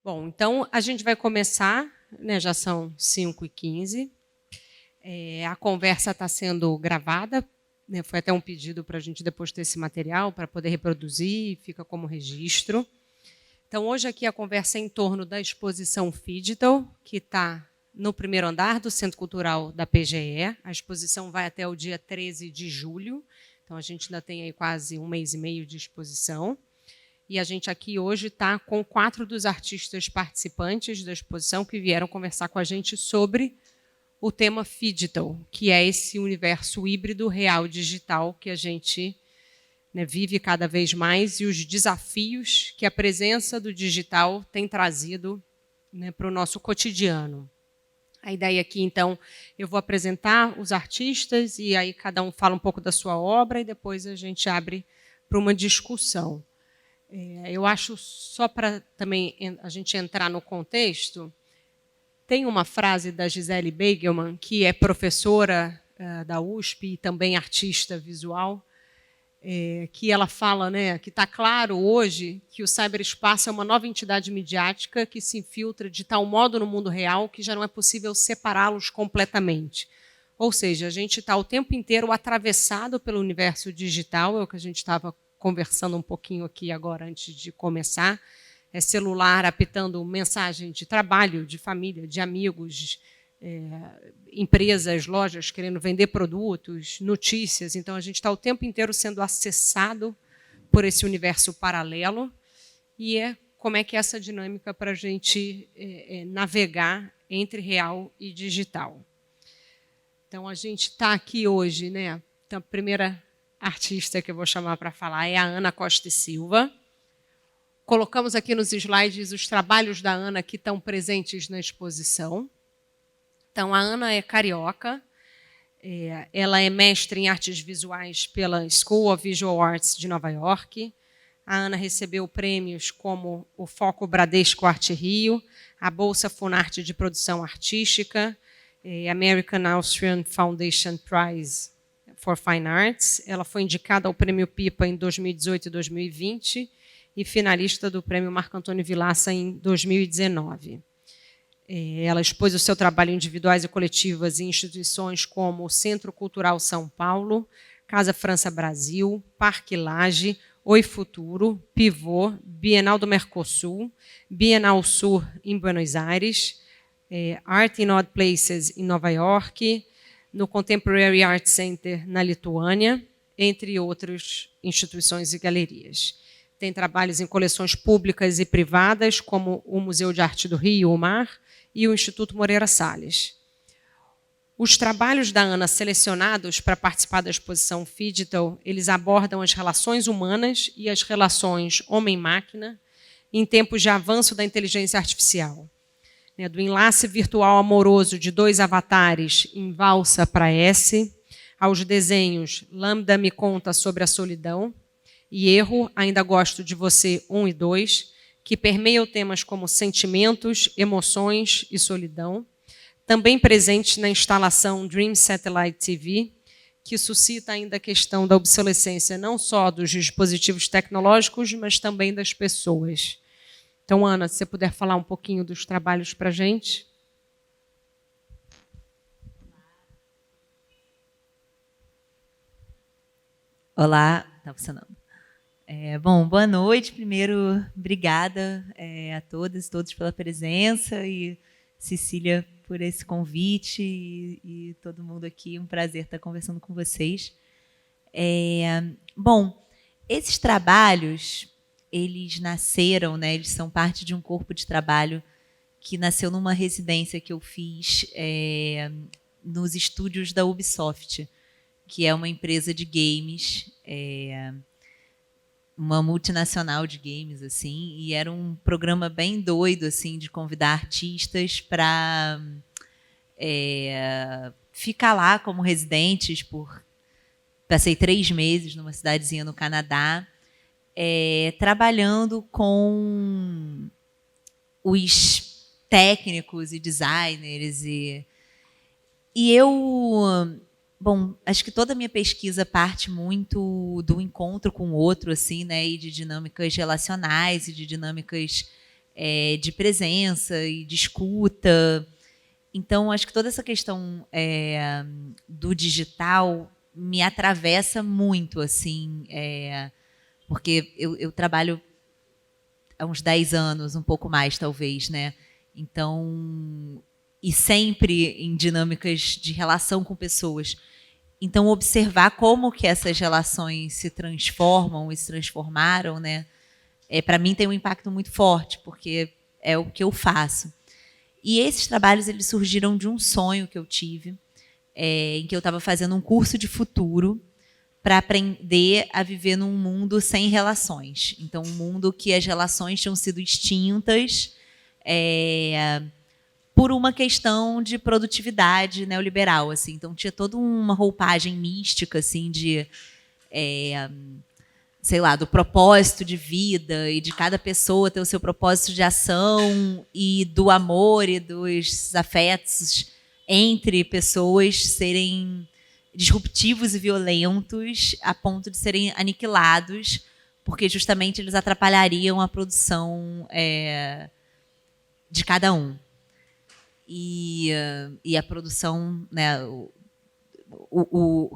Bom, então a gente vai começar, né, já são 5h15. A conversa está sendo gravada, né, foi até um pedido para a gente depois ter esse material para poder reproduzir, fica como registro. Então, hoje aqui a conversa é em torno da exposição Phygital, que está no primeiro andar do Centro Cultural da PGE. A exposição vai até o dia 13 de julho, então a gente ainda tem aí quase 1 mês e meio de exposição. E a gente aqui hoje está com 4 dos artistas participantes da exposição que vieram conversar com a gente sobre o tema Phygital, que é esse universo híbrido real digital que a gente, né, vive cada vez mais e os desafios que a presença do digital tem trazido, né, para o nosso cotidiano. A ideia aqui, então, eu vou apresentar os artistas e aí cada um fala um pouco da sua obra e depois a gente abre para uma discussão. Eu acho, só para também a gente entrar no contexto, tem uma frase da Gisele Beigelman, que é professora da USP e também artista visual, que ela fala, né, que está claro hoje que o cyberespaço é uma nova entidade midiática que se infiltra de tal modo no mundo real que já não é possível separá-los completamente. Ou seja, a gente está o tempo inteiro atravessado pelo universo digital, é o que a gente estava conversando um pouquinho aqui agora antes de começar, celular apitando mensagem de trabalho, de família, de amigos, empresas, lojas querendo vender produtos, notícias. Então, a gente está o tempo inteiro sendo acessado por esse universo paralelo e como é que é essa dinâmica para a gente navegar entre real e digital. Então, a gente está aqui hoje, né? Então, a primeira artista que eu vou chamar para falar é a Ana Costa e Silva. Colocamos aqui nos slides os trabalhos da Ana que estão presentes na exposição. Então, a Ana é carioca, ela é mestre em artes visuais pela School of Visual Arts de Nova York. A Ana recebeu prêmios como o Foco Bradesco Arte Rio, a Bolsa Funarte de Produção Artística, American Austrian Foundation Prize for Fine Arts. Ela foi indicada ao Prêmio Pipa em 2018 e 2020 e finalista do Prêmio Marco Antônio Vilaça em 2019. Ela expôs o seu trabalho individuais e coletivas em instituições como o Centro Cultural São Paulo, Casa França Brasil, Parque Lage, Oi Futuro, Pivô, Bienal do Mercosul, Bienal Sur em Buenos Aires, Art in Odd Places em Nova York, no Contemporary Art Center na Lituânia, entre outras instituições e galerias. Tem trabalhos em coleções públicas e privadas, como o Museu de Arte do Rio, o MAR, e o Instituto Moreira Salles. Os trabalhos da Ana selecionados para participar da exposição Phygital, eles abordam as relações humanas e as relações homem-máquina em tempos de avanço da inteligência artificial. Do enlace virtual amoroso de 2 avatares em Valsa para S, aos desenhos Lambda me conta sobre a solidão e Erro, ainda gosto de você 1 e 2, que permeiam temas como sentimentos, emoções e solidão, também presentes na instalação Dream Satellite TV, que suscita ainda a questão da obsolescência não só dos dispositivos tecnológicos, mas também das pessoas. Então, Ana, se você puder falar um pouquinho dos trabalhos para a gente. Olá, está funcionando. Bom, boa noite. Primeiro, obrigada a todas e todos pela presença e Cecília por esse convite e todo mundo aqui. Um prazer estar conversando com vocês. Bom, esses trabalhos, eles nasceram, né, eles são parte de um corpo de trabalho que nasceu numa residência que eu fiz nos estúdios da Ubisoft, que é uma empresa de games, uma multinacional de games, assim, e era um programa bem doido, assim, de convidar artistas para ficar lá como residentes passei 3 meses numa cidadezinha no Canadá, trabalhando com os técnicos e designers e eu, bom, acho que toda a minha pesquisa parte muito do encontro com o outro, assim, né, e de dinâmicas relacionais e de dinâmicas de presença e de escuta. Então, acho que toda essa questão do digital me atravessa muito, assim, porque eu trabalho há uns 10 anos, um pouco mais, talvez, né? Então, e sempre em dinâmicas de relação com pessoas. Então, observar como que essas relações se transformam e se transformaram, né? Para mim tem um impacto muito forte, porque é o que eu faço. E esses trabalhos eles surgiram de um sonho que eu tive, em que eu estava fazendo um curso de futuro para aprender a viver num mundo sem relações. Então, um mundo que as relações tinham sido extintas por uma questão de produtividade neoliberal, assim. Então, tinha toda uma roupagem mística, assim, de sei lá, do propósito de vida e de cada pessoa ter o seu propósito de ação e do amor e dos afetos entre pessoas serem disruptivos e violentos a ponto de serem aniquilados, porque justamente eles atrapalhariam a produção de cada um. E a produção, né,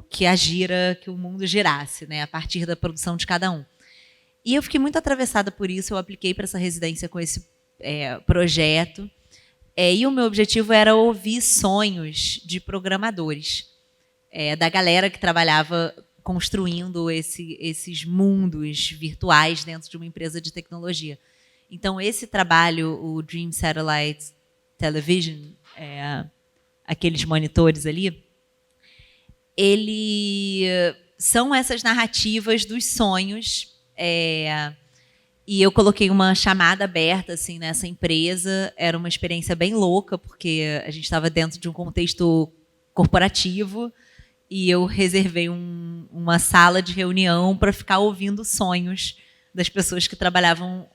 que que o mundo girasse, né, a partir da produção de cada um. E eu fiquei muito atravessada por isso, eu apliquei para essa residência com esse projeto, e o meu objetivo era ouvir sonhos de programadores, da galera que trabalhava construindo esses mundos virtuais dentro de uma empresa de tecnologia. Então, esse trabalho, o Dream Satellite Television, aqueles monitores ali, são essas narrativas dos sonhos, e eu coloquei uma chamada aberta assim, nessa empresa. Era uma experiência bem louca, porque a gente estava dentro de um contexto corporativo e eu reservei uma sala de reunião para ficar ouvindo sonhos das pessoas que trabalhavam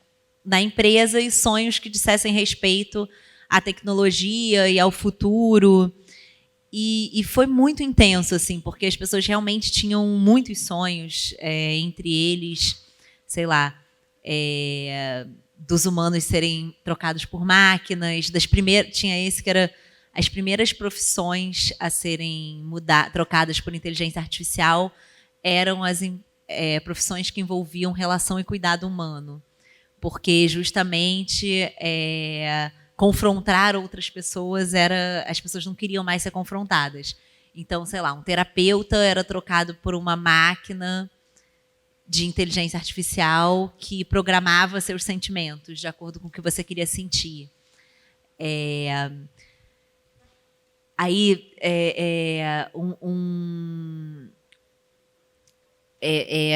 na empresa e sonhos que dissessem respeito à tecnologia e ao futuro. E foi muito intenso, assim, porque as pessoas realmente tinham muitos sonhos, entre eles, sei lá, dos humanos serem trocados por máquinas, tinha esse que era as primeiras profissões a serem trocadas por inteligência artificial, eram as profissões que envolviam relação e cuidado humano, porque justamente confrontar outras pessoas as pessoas não queriam mais ser confrontadas. Então, sei lá, um terapeuta era trocado por uma máquina de inteligência artificial que programava seus sentimentos de acordo com o que você queria sentir. Aí,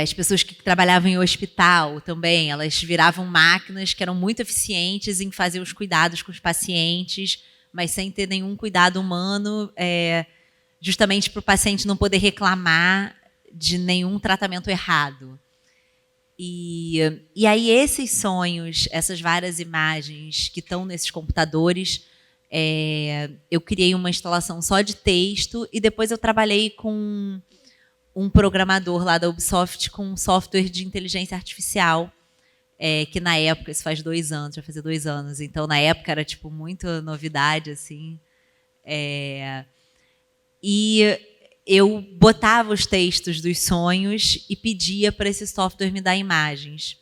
as pessoas que trabalhavam em hospital também, elas viravam máquinas que eram muito eficientes em fazer os cuidados com os pacientes, mas sem ter nenhum cuidado humano, justamente para o paciente não poder reclamar de nenhum tratamento errado. E aí esses sonhos, essas várias imagens que estão nesses computadores, eu criei uma instalação só de texto e depois eu trabalhei com um programador lá da Ubisoft com um software de inteligência artificial, que na época, isso faz 2 anos, vai fazer 2 anos, então na época era tipo muita novidade, assim. E eu botava os textos dos sonhos e pedia para esse software me dar imagens.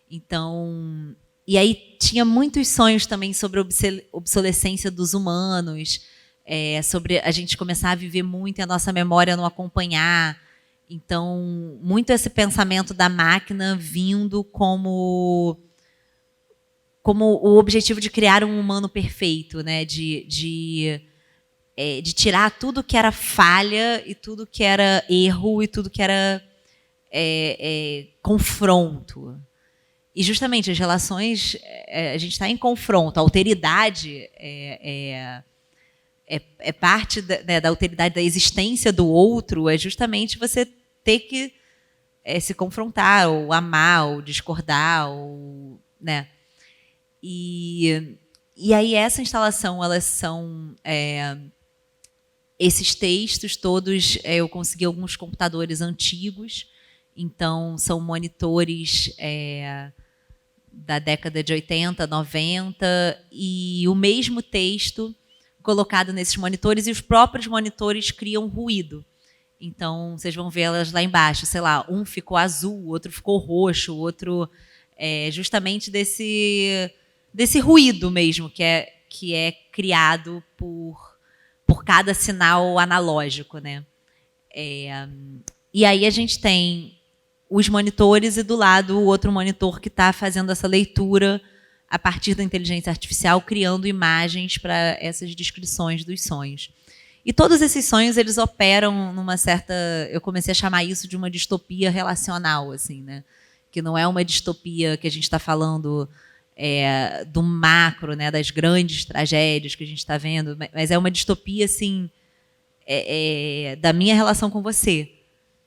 Então, e aí tinha muitos sonhos também sobre a obsolescência dos humanos, sobre a gente começar a viver muito e a nossa memória não acompanhar. Então, muito esse pensamento da máquina vindo como o objetivo de criar um humano perfeito, né? De tirar tudo que era falha e tudo que era erro e tudo que era confronto. E justamente as relações, a gente está em confronto. A alteridade parte da alteridade da existência do outro, é justamente você ter que se confrontar, ou amar, ou discordar, ou, né? E aí essa instalação, elas são esses textos todos, eu consegui alguns computadores antigos, então são monitores da década de 80, 90, e o mesmo texto colocado nesses monitores, e os próprios monitores criam ruído. Então, vocês vão ver elas lá embaixo, sei lá, um ficou azul, o outro ficou roxo, o outro justamente desse ruído mesmo, que é criado por cada sinal analógico, né? E aí a gente tem os monitores e do lado o outro monitor que está fazendo essa leitura a partir da inteligência artificial, criando imagens para essas descrições dos sonhos. E todos esses sonhos, eles operam numa certa... Eu comecei a chamar isso de uma distopia relacional, assim, né? Que não é uma distopia que a gente está falando do macro, né? Das grandes tragédias que a gente está vendo, mas é uma distopia, assim, da minha relação com você,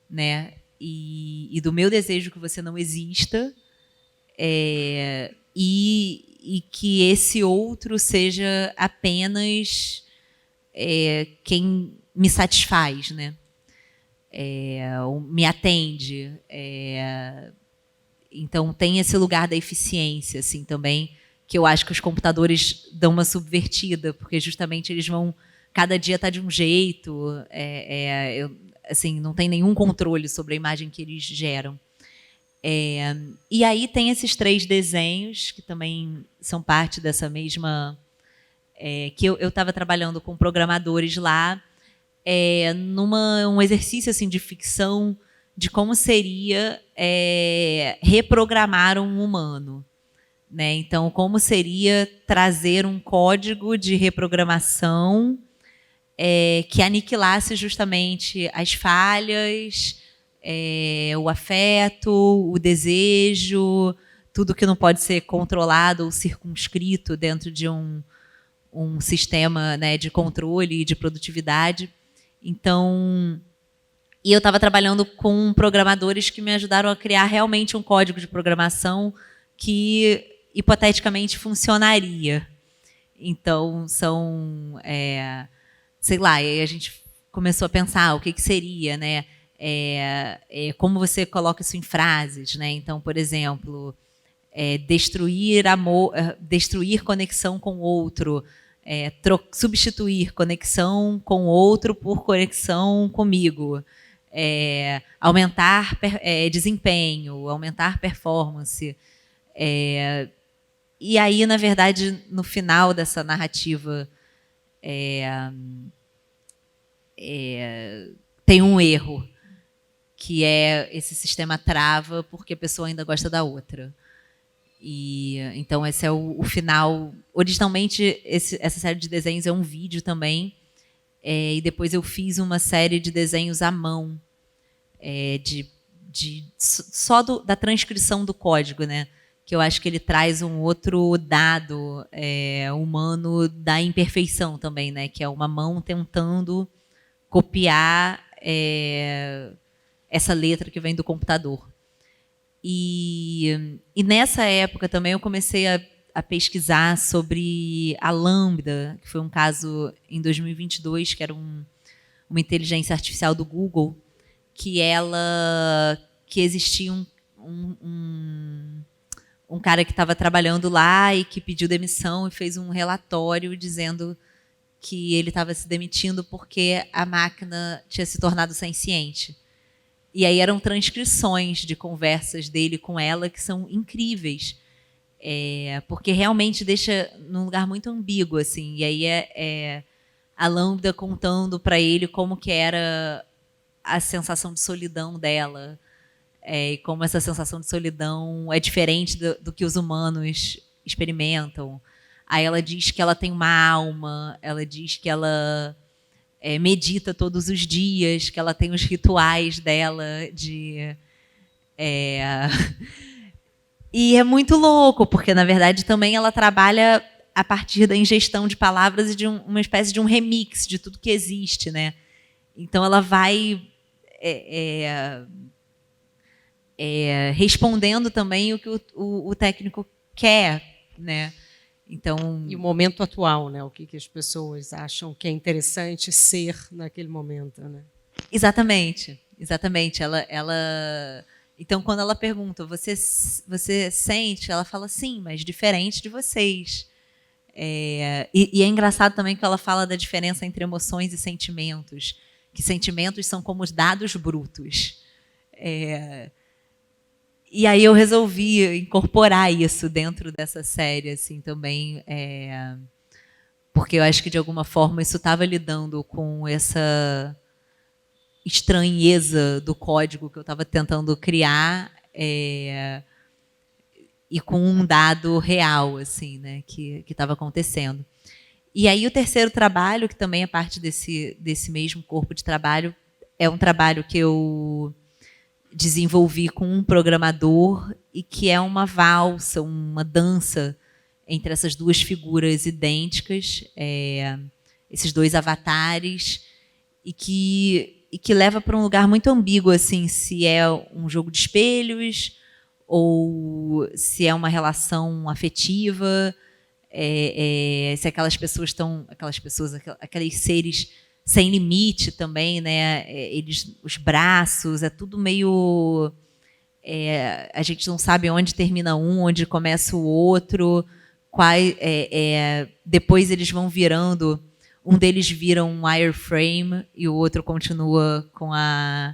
né? E do meu desejo que você não exista, e que esse outro seja apenas quem me satisfaz, né? Me atende. Então tem esse lugar da eficiência, assim, também, que eu acho que os computadores dão uma subvertida, porque justamente eles vão cada dia tá de um jeito, assim, não tem nenhum controle sobre a imagem que eles geram. E aí tem esses 3 desenhos que também são parte dessa mesma... que eu estava trabalhando com programadores lá, num exercício assim, de ficção de como seria reprogramar um humano. Né? Então, como seria trazer um código de reprogramação que aniquilasse justamente as falhas, o afeto, o desejo, tudo que não pode ser controlado ou circunscrito dentro de um sistema, né, de controle e de produtividade. Então, e eu estava trabalhando com programadores que me ajudaram a criar realmente um código de programação que, hipoteticamente, funcionaria. Então, são... sei lá, e aí a gente começou a pensar o que seria, né? Como você coloca isso em frases, né? Então, por exemplo, destruir amor, destruir conexão com o outro, substituir conexão com o outro por conexão comigo, aumentar desempenho, aumentar performance. E aí, na verdade, no final dessa narrativa, tem um erro, que esse sistema trava porque a pessoa ainda gosta da outra. E então esse é o final. Originalmente essa série de desenhos é um vídeo também, e depois eu fiz uma série de desenhos à mão, só da transcrição do código, né? Que eu acho que ele traz um outro dado humano da imperfeição também, né? Que é uma mão tentando copiar essa letra que vem do computador. E nessa época também eu comecei a pesquisar sobre a Lambda, que foi um caso em 2022, que era uma inteligência artificial do Google, que existia um cara que estava trabalhando lá e que pediu demissão e fez um relatório dizendo que ele estava se demitindo porque a máquina tinha se tornado senciente. E aí eram transcrições de conversas dele com ela que são incríveis, porque realmente deixa num lugar muito ambíguo, assim. E aí a Lambda contando para ele como que era a sensação de solidão dela, e como essa sensação de solidão é diferente do que os humanos experimentam. Aí ela diz que ela tem uma alma, ela diz que ela medita todos os dias, que ela tem os rituais dela E é muito louco, porque, na verdade, também ela trabalha a partir da ingestão de palavras e de uma espécie de um remix de tudo que existe, né? Então, ela vai respondendo também o que o técnico quer, né? Então, e o momento atual, né? O que as pessoas acham que é interessante ser naquele momento, né? Exatamente, exatamente. Ela Então, quando ela pergunta, você sente? Ela fala, sim, mas diferente de vocês. E é engraçado também que ela fala da diferença entre emoções e sentimentos, que sentimentos são como os dados brutos. E aí eu resolvi incorporar isso dentro dessa série, assim, também, porque eu acho que, de alguma forma, isso estava lidando com essa estranheza do código que eu estava tentando criar, e com um dado real, assim, né, que estava acontecendo. E aí o terceiro trabalho, que também é parte desse mesmo corpo de trabalho, é um trabalho que eu desenvolvi com um programador e que é uma valsa, uma dança entre essas duas figuras idênticas, esses dois avatares, e que leva para um lugar muito ambíguo, assim, se é um jogo de espelhos ou se é uma relação afetiva, se aquelas pessoas estão, aqueles seres sem limite também, né? Os braços, é tudo meio, a gente não sabe onde termina um, onde começa o outro. Depois eles vão virando, um deles vira um wireframe e o outro continua com a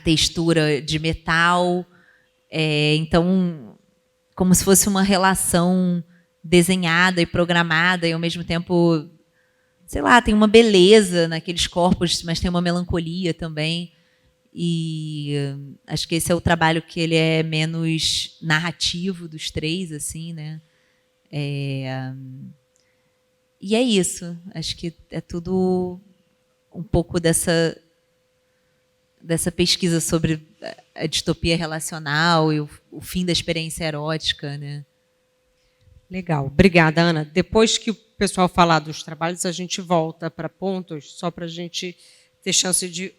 textura de metal. Então, como se fosse uma relação desenhada e programada, e ao mesmo tempo, sei lá, tem uma beleza naqueles corpos, mas tem uma melancolia também. E acho que esse é o trabalho que ele é menos narrativo dos três, assim, né? E é isso. Acho que é tudo um pouco dessa pesquisa sobre a distopia relacional e o fim da experiência erótica, né? Legal. Obrigada, Ana. Depois que o pessoal falar dos trabalhos, a gente volta para pontos, só para a gente ter chance de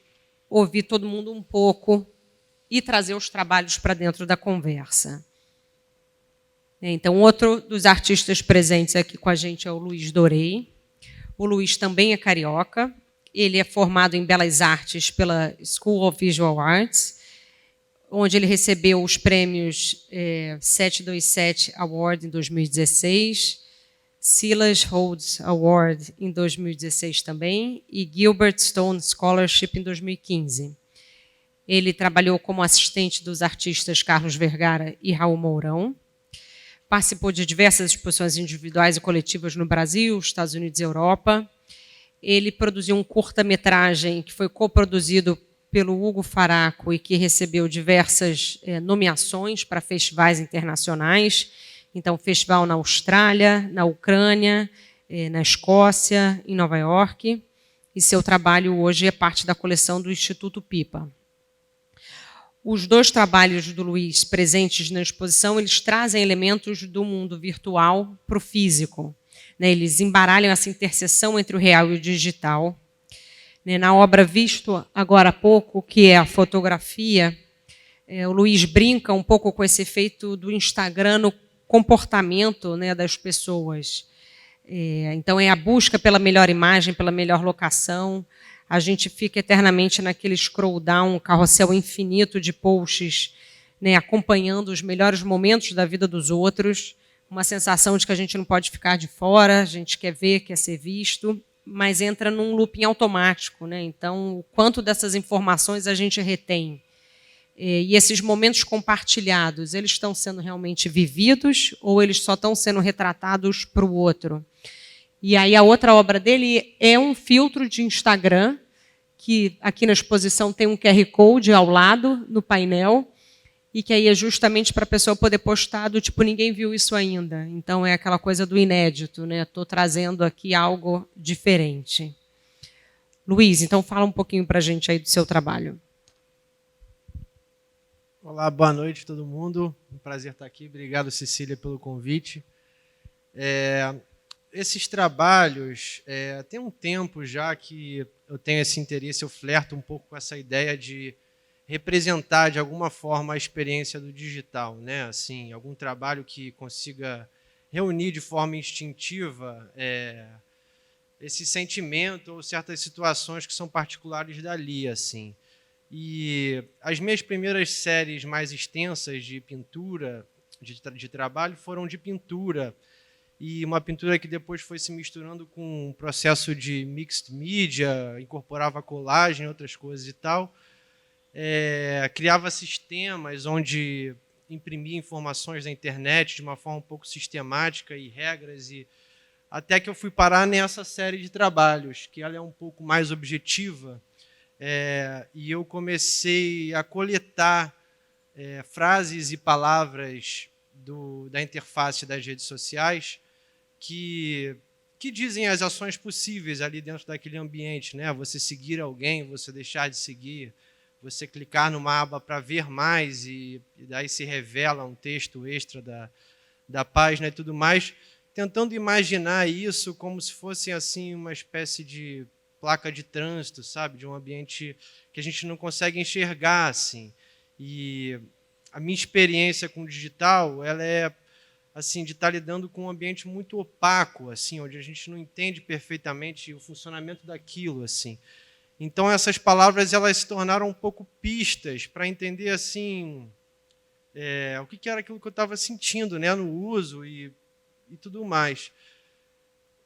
ouvir todo mundo um pouco e trazer os trabalhos para dentro da conversa. Então, outro dos artistas presentes aqui com a gente é o Luiz Dorei. O Luiz também é carioca. Ele é formado em Belas Artes pela School of Visual Arts, onde ele recebeu os prêmios 727 Award em 2016, Silas Rhodes Award em 2016 também e Gilbert Stone Scholarship em 2015. Ele trabalhou como assistente dos artistas Carlos Vergara e Raul Mourão. Participou de diversas exposições individuais e coletivas no Brasil, Estados Unidos e Europa. Ele produziu um curta-metragem que foi coproduzido pelo Hugo Faraco e que recebeu diversas nomeações para festivais internacionais. Então, festival na Austrália, na Ucrânia, na Escócia, em Nova York. E seu trabalho hoje é parte da coleção do Instituto Pipa. Os dois trabalhos do Luiz presentes na exposição, eles trazem elementos do mundo virtual para o físico. Eles embaralham essa interseção entre o real e o digital. Na obra Visto agora há pouco, que é a fotografia, o Luiz brinca um pouco com esse efeito do Instagram no comportamento das pessoas. Então, é a busca pela melhor imagem, pela melhor locação. A gente fica eternamente naquele scroll down, um carrossel infinito de posts, acompanhando os melhores momentos da vida dos outros, uma sensação de que a gente não pode ficar de fora, a gente quer ver, quer ser visto, mas entra num looping automático. Então, o quanto dessas informações a gente retém? E esses momentos compartilhados, eles estão sendo realmente vividos ou eles só estão sendo retratados para o outro? E aí a outra obra dele é um filtro de Instagram, que aqui na exposição tem um QR Code ao lado, no painel, e que aí é justamente para a pessoa poder postar do tipo, ninguém viu isso ainda. Então é aquela coisa do inédito, Estou trazendo aqui algo diferente. Luiz, então fala um pouquinho para a gente aí do seu trabalho. Olá, boa noite todo mundo. Um prazer estar aqui. Obrigado, Cecília, pelo convite. Esses trabalhos, tem um tempo já que eu tenho esse interesse, eu flerto um pouco com essa ideia de representar de alguma forma a experiência do digital, Assim, algum trabalho que consiga reunir de forma instintiva esse sentimento ou certas situações que são particulares dali, assim. E as minhas primeiras séries mais extensas de pintura, de trabalho, foram de pintura. E uma pintura que depois foi se misturando com um processo de mixed media, incorporava colagem, outras coisas e tal. Criava sistemas onde imprimia informações da internet de uma forma um pouco sistemática e regras, e até que eu fui parar nessa série de trabalhos, que ela é um pouco mais objetiva, e eu comecei a coletar frases e palavras da interface das redes sociais que dizem as ações possíveis ali dentro daquele ambiente, né? Você seguir alguém, você deixar de seguir, você clicar numa aba para ver mais e daí se revela um texto extra da página e tudo mais, tentando imaginar isso como se fosse assim uma espécie de placa de trânsito, sabe, de um ambiente que a gente não consegue enxergar assim. E a minha experiência com o digital, ela é assim de estar lidando com um ambiente muito opaco, assim, onde a gente não entende perfeitamente o funcionamento daquilo, assim. Então essas palavras elas se tornaram um pouco pistas para entender assim o que era aquilo que eu estava sentindo, né, no uso e tudo mais.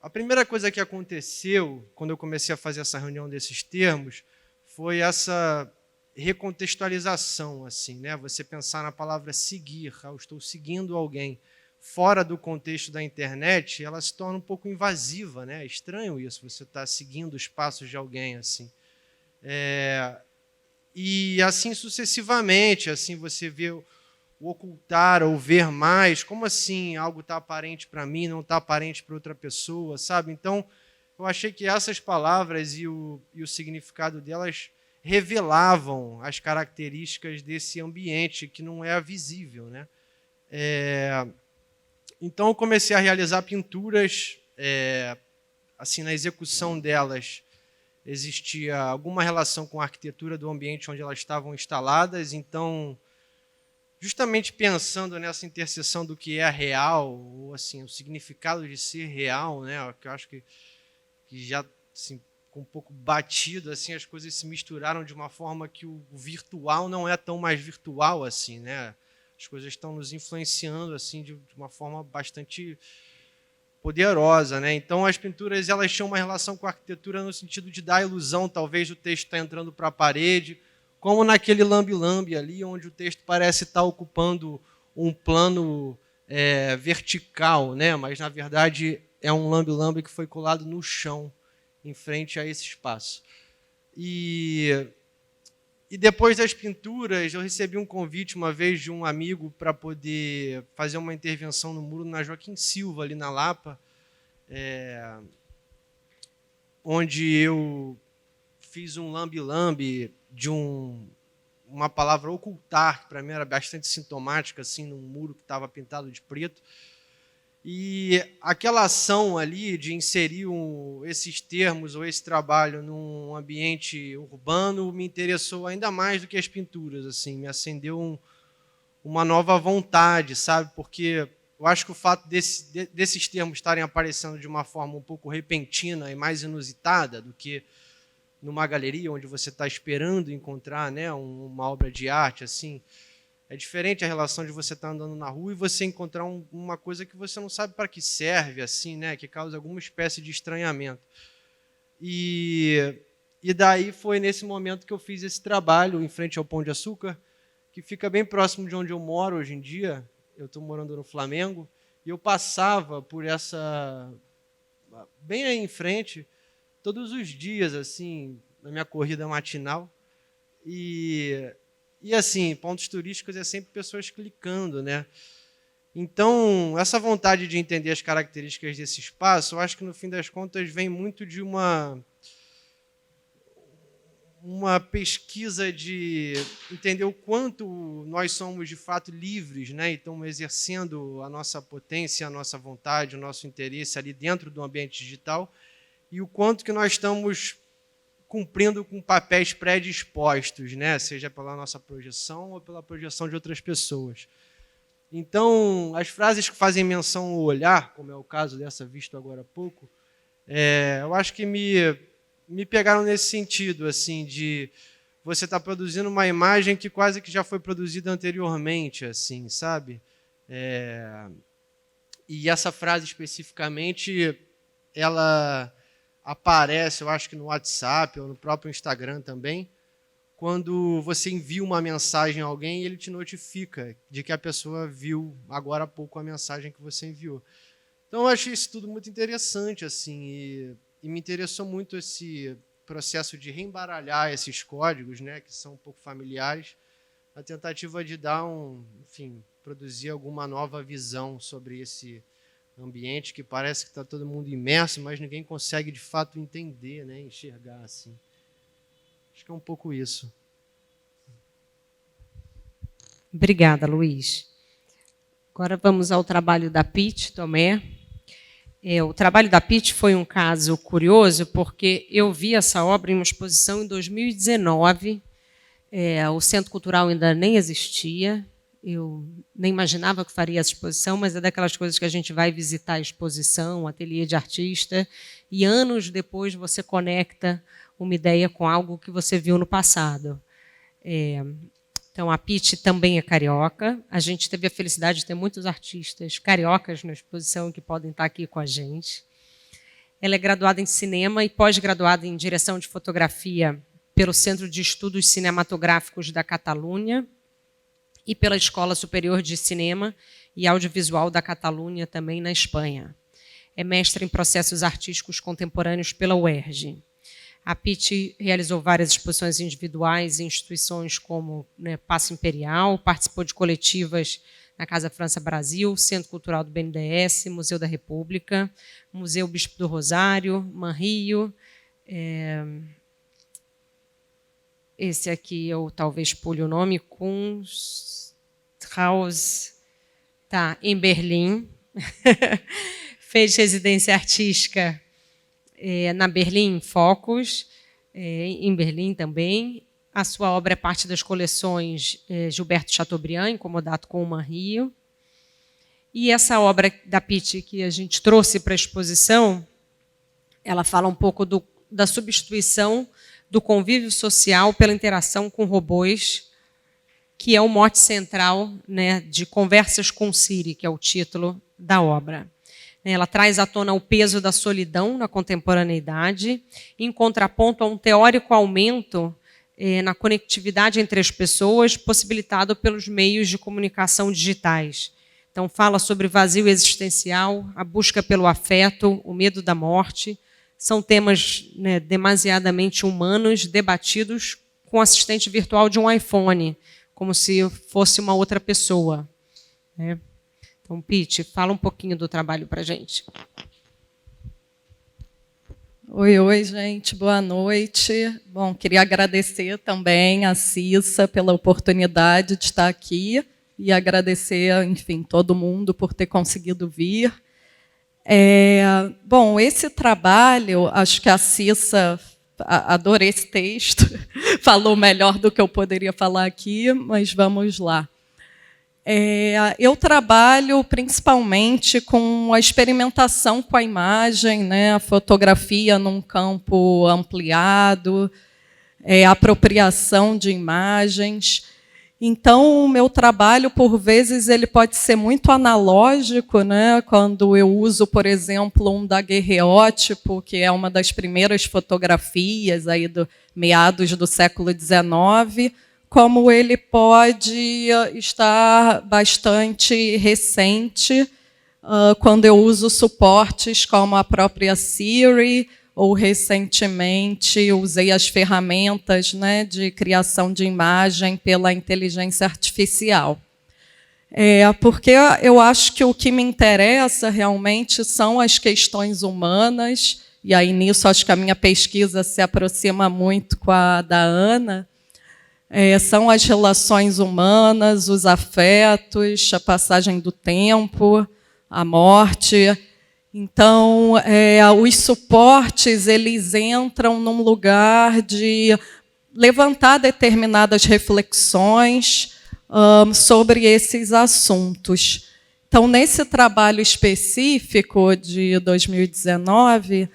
A primeira coisa que aconteceu quando eu comecei a fazer essa reunião desses termos foi essa recontextualização, assim, né? Você pensar na palavra seguir, eu estou seguindo alguém. Fora do contexto da internet, ela se torna um pouco invasiva, né? É estranho isso, você está seguindo os passos de alguém assim. E assim sucessivamente, assim você vê o ocultar ou ver mais, como assim algo está aparente para mim, não está aparente para outra pessoa, sabe? Então, eu achei que essas palavras e o significado delas revelavam as características desse ambiente que não é visível, né? Então, eu comecei a realizar pinturas, assim, na execução delas existia alguma relação com a arquitetura do ambiente onde elas estavam instaladas, então, justamente pensando nessa interseção do que é real, ou assim, o significado de ser real, né, que eu acho que já assim, com um pouco batido, assim, as coisas se misturaram de uma forma que o virtual não é tão mais virtual assim, né? As coisas estão nos influenciando assim de uma forma bastante poderosa, né? Então as pinturas elas tinham uma relação com a arquitetura no sentido de dar a ilusão, talvez, do texto estar entrando para a parede, como naquele lambe-lambe ali, onde o texto parece estar ocupando um plano vertical, né? Mas na verdade é um lambe-lambe que foi colado no chão, em frente a esse espaço. E depois das pinturas, eu recebi um convite uma vez de um amigo para poder fazer uma intervenção no muro na Joaquim Silva, ali na Lapa, onde eu fiz um lambe-lambe de uma palavra ocultar, que para mim era bastante sintomática, assim, num muro que estava pintado de preto. E aquela ação ali de inserir esses termos ou esse trabalho num ambiente urbano me interessou ainda mais do que as pinturas, assim, me acendeu uma nova vontade, sabe? Porque eu acho que o fato desses termos estarem aparecendo de uma forma um pouco repentina e mais inusitada do que numa galeria onde você está esperando encontrar, né, uma obra de arte, assim, é diferente a relação de você estar andando na rua e você encontrar uma coisa que você não sabe para que serve, assim, né, que causa alguma espécie de estranhamento. E daí foi nesse momento que eu fiz esse trabalho em frente ao Pão de Açúcar, que fica bem próximo de onde eu moro hoje em dia. Eu estou morando no Flamengo, e eu passava por essa... bem aí em frente, todos os dias, assim, na minha corrida matinal. E assim, pontos turísticos é sempre pessoas clicando, né? Então, essa vontade de entender as características desse espaço, eu acho que, no fim das contas, vem muito de uma pesquisa de entender o quanto nós somos, de fato, livres, né? E estamos exercendo a nossa potência, a nossa vontade, o nosso interesse ali dentro do ambiente digital, e o quanto que nós estamos cumprindo com papéis predispostos, né? Seja pela nossa projeção ou pela projeção de outras pessoas. Então, as frases que fazem menção ao olhar, como é o caso dessa visto agora há pouco, eu acho que me pegaram nesse sentido, assim, de você está produzindo uma imagem que quase que já foi produzida anteriormente, assim, sabe? E essa frase especificamente, ela aparece, eu acho que no WhatsApp ou no próprio Instagram também, quando você envia uma mensagem a alguém e ele te notifica de que a pessoa viu agora há pouco a mensagem que você enviou. Então, eu achei isso tudo muito interessante, assim, e me interessou muito esse processo de reembaralhar esses códigos, né, que são um pouco familiares, a tentativa de dar enfim, produzir alguma nova visão sobre esse ambiente que parece que está todo mundo imerso, mas ninguém consegue de fato entender, né, enxergar assim. Acho que é um pouco isso. Obrigada, Luiz. Agora vamos ao trabalho da Pete Tomé. O trabalho da Pete foi um caso curioso, porque eu vi essa obra em uma exposição em 2019. O Centro Cultural ainda nem existia. Eu nem imaginava que faria essa exposição, mas é daquelas coisas que a gente vai visitar a exposição, o ateliê de artista, e anos depois você conecta uma ideia com algo que você viu no passado. Então, a Pete também é carioca. A gente teve a felicidade de ter muitos artistas cariocas na exposição que podem estar aqui com a gente. Ela é graduada em cinema e pós-graduada em direção de fotografia pelo Centro de Estudos Cinematográficos da Catalunha e pela Escola Superior de Cinema e Audiovisual da Catalunha, também na Espanha. É mestre em processos artísticos contemporâneos pela UERJ. A Pete realizou várias exposições individuais em instituições como Paço Imperial, participou de coletivas na Casa França Brasil, Centro Cultural do BNDES, Museu da República, Museu Bispo do Rosário, Manrio. Esse aqui eu talvez pule o nome, Kunsthaus, em Berlim. Fez residência artística na Berlim Focus, em Berlim também. A sua obra é parte das coleções Gilberto Chateaubriand, em comodato com o Manrio. E essa obra da Pete que a gente trouxe para a exposição, ela fala um pouco da substituição do convívio social pela interação com robôs, que é o mote central, né, de Conversas com Siri, que é o título da obra. Ela traz à tona o peso da solidão na contemporaneidade, em contraponto a um teórico aumento na conectividade entre as pessoas, possibilitado pelos meios de comunicação digitais. Então, fala sobre vazio existencial, a busca pelo afeto, o medo da morte. São temas, né, demasiadamente humanos, debatidos com o assistente virtual de um iPhone, como se fosse uma outra pessoa, né? Então, Pete, fala um pouquinho do trabalho para a gente. Oi, gente, boa noite. Bom, queria agradecer também a Cissa pela oportunidade de estar aqui e agradecer, enfim, todo mundo por ter conseguido vir. Bom, esse trabalho, acho que a Cissa, adorei esse texto, falou melhor do que eu poderia falar aqui, mas vamos lá. Eu trabalho principalmente com a experimentação com a imagem, né, a fotografia num campo ampliado, a apropriação de imagens. Então, o meu trabalho, por vezes, ele pode ser muito analógico, né, quando eu uso, por exemplo, um daguerreótipo, que é uma das primeiras fotografias aí do meados do século XIX, como ele pode estar bastante recente, quando eu uso suportes como a própria Siri, ou recentemente usei as ferramentas, né, de criação de imagem pela inteligência artificial. Porque eu acho que o que me interessa realmente são as questões humanas, e aí nisso acho que a minha pesquisa se aproxima muito com a da Ana. São as relações humanas, os afetos, a passagem do tempo, a morte. Então, os suportes, eles entram num lugar de levantar determinadas reflexões sobre esses assuntos. Então, nesse trabalho específico de 2019,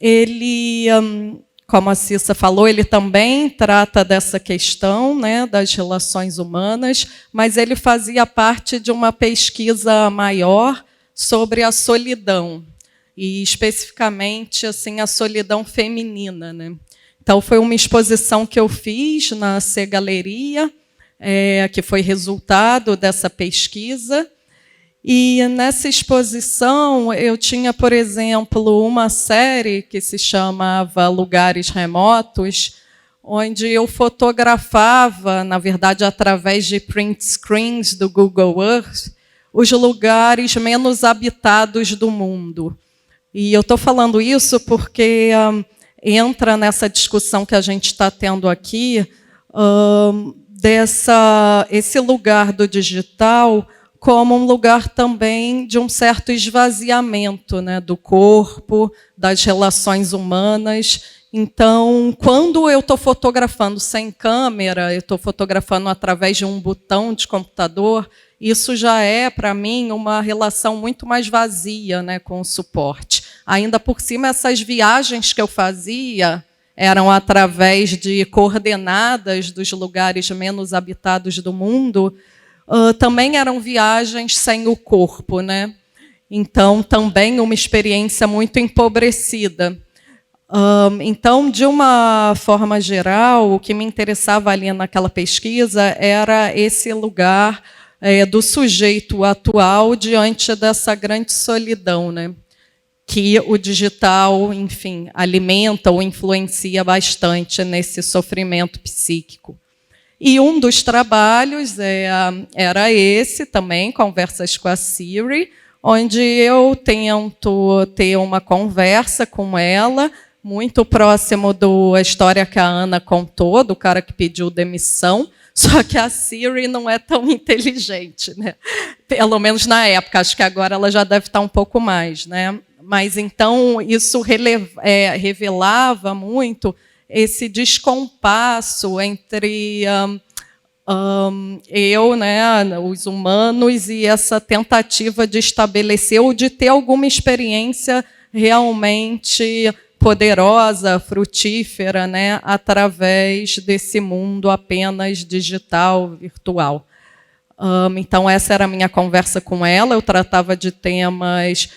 ele como a Cissa falou, ele também trata dessa questão, né, das relações humanas, mas ele fazia parte de uma pesquisa maior sobre a solidão, e especificamente assim, a solidão feminina, né? Então, foi uma exposição que eu fiz na C Galeria, que foi resultado dessa pesquisa. E nessa exposição eu tinha, por exemplo, uma série que se chamava Lugares Remotos, onde eu fotografava, na verdade, através de print screens do Google Earth, os lugares menos habitados do mundo. E eu estou falando isso porque entra nessa discussão que a gente está tendo aqui, esse lugar do digital como um lugar também de um certo esvaziamento, né, do corpo, das relações humanas. Então, quando eu estou fotografando sem câmera, eu estou fotografando através de um botão de computador, isso já é, para mim, uma relação muito mais vazia, né, com o suporte. Ainda por cima, essas viagens que eu fazia eram através de coordenadas dos lugares menos habitados do mundo, também eram viagens sem o corpo, né? Então, também uma experiência muito empobrecida. Então, de uma forma geral, o que me interessava ali naquela pesquisa era esse lugar do sujeito atual diante dessa grande solidão, né? Que o digital, enfim, alimenta ou influencia bastante nesse sofrimento psíquico. E um dos trabalhos era esse também, Conversas com a Siri, onde eu tento ter uma conversa com ela, muito próximo da história que a Ana contou, do cara que pediu demissão, só que a Siri não é tão inteligente, né? Pelo menos na época, acho que agora ela já deve estar um pouco mais, né? Mas então isso revelava muito esse descompasso entre eu, né, os humanos, e essa tentativa de estabelecer ou de ter alguma experiência realmente poderosa, frutífera, né, através desse mundo apenas digital, virtual. Então, essa era a minha conversa com ela. Eu tratava de temas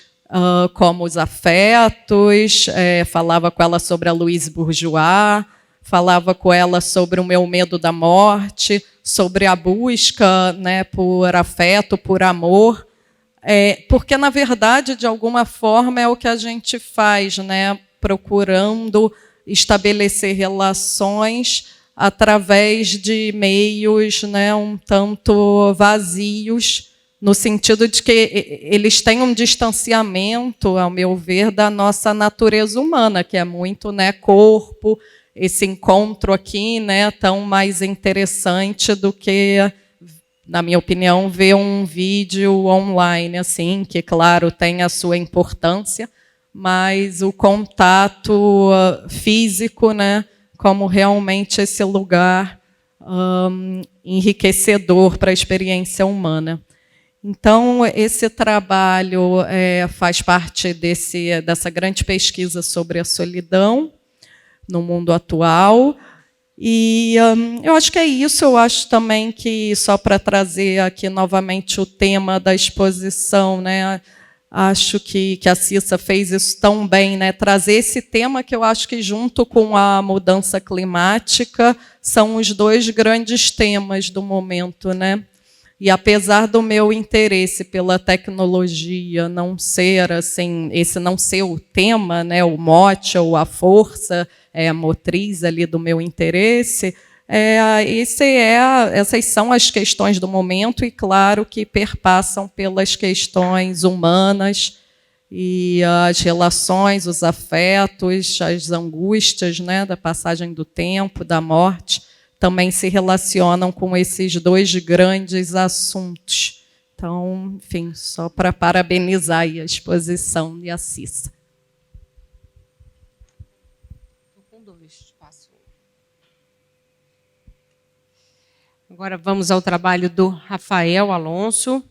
como os afetos, falava com ela sobre a Louise Bourgeois, falava com ela sobre o meu medo da morte, sobre a busca, né, por afeto, por amor, porque, na verdade, de alguma forma, é o que a gente faz, né, procurando estabelecer relações através de meios, né, um tanto vazios, no sentido de que eles têm um distanciamento, ao meu ver, da nossa natureza humana, que é muito, né, corpo, esse encontro aqui, né, tão mais interessante do que, na minha opinião, ver um vídeo online, assim, que, claro, tem a sua importância, mas o contato físico, né, como realmente esse lugar enriquecedor para a experiência humana. Então, esse trabalho faz parte dessa grande pesquisa sobre a solidão no mundo atual. E eu acho que é isso. Eu acho também que, só para trazer aqui novamente o tema da exposição, né, acho que a Cissa fez isso tão bem, né, trazer esse tema que eu acho que, junto com a mudança climática, são os dois grandes temas do momento, né? E apesar do meu interesse pela tecnologia não ser assim, esse não ser o tema, né, o mote ou a força motriz ali do meu interesse, essas são as questões do momento, e claro que perpassam pelas questões humanas e as relações, os afetos, as angústias, né, da passagem do tempo, da morte, também se relacionam com esses dois grandes assuntos. Então, enfim, só para parabenizar aí a exposição e a Cissa. Estou com dois, passo. Agora vamos ao trabalho do Rafael Alonso.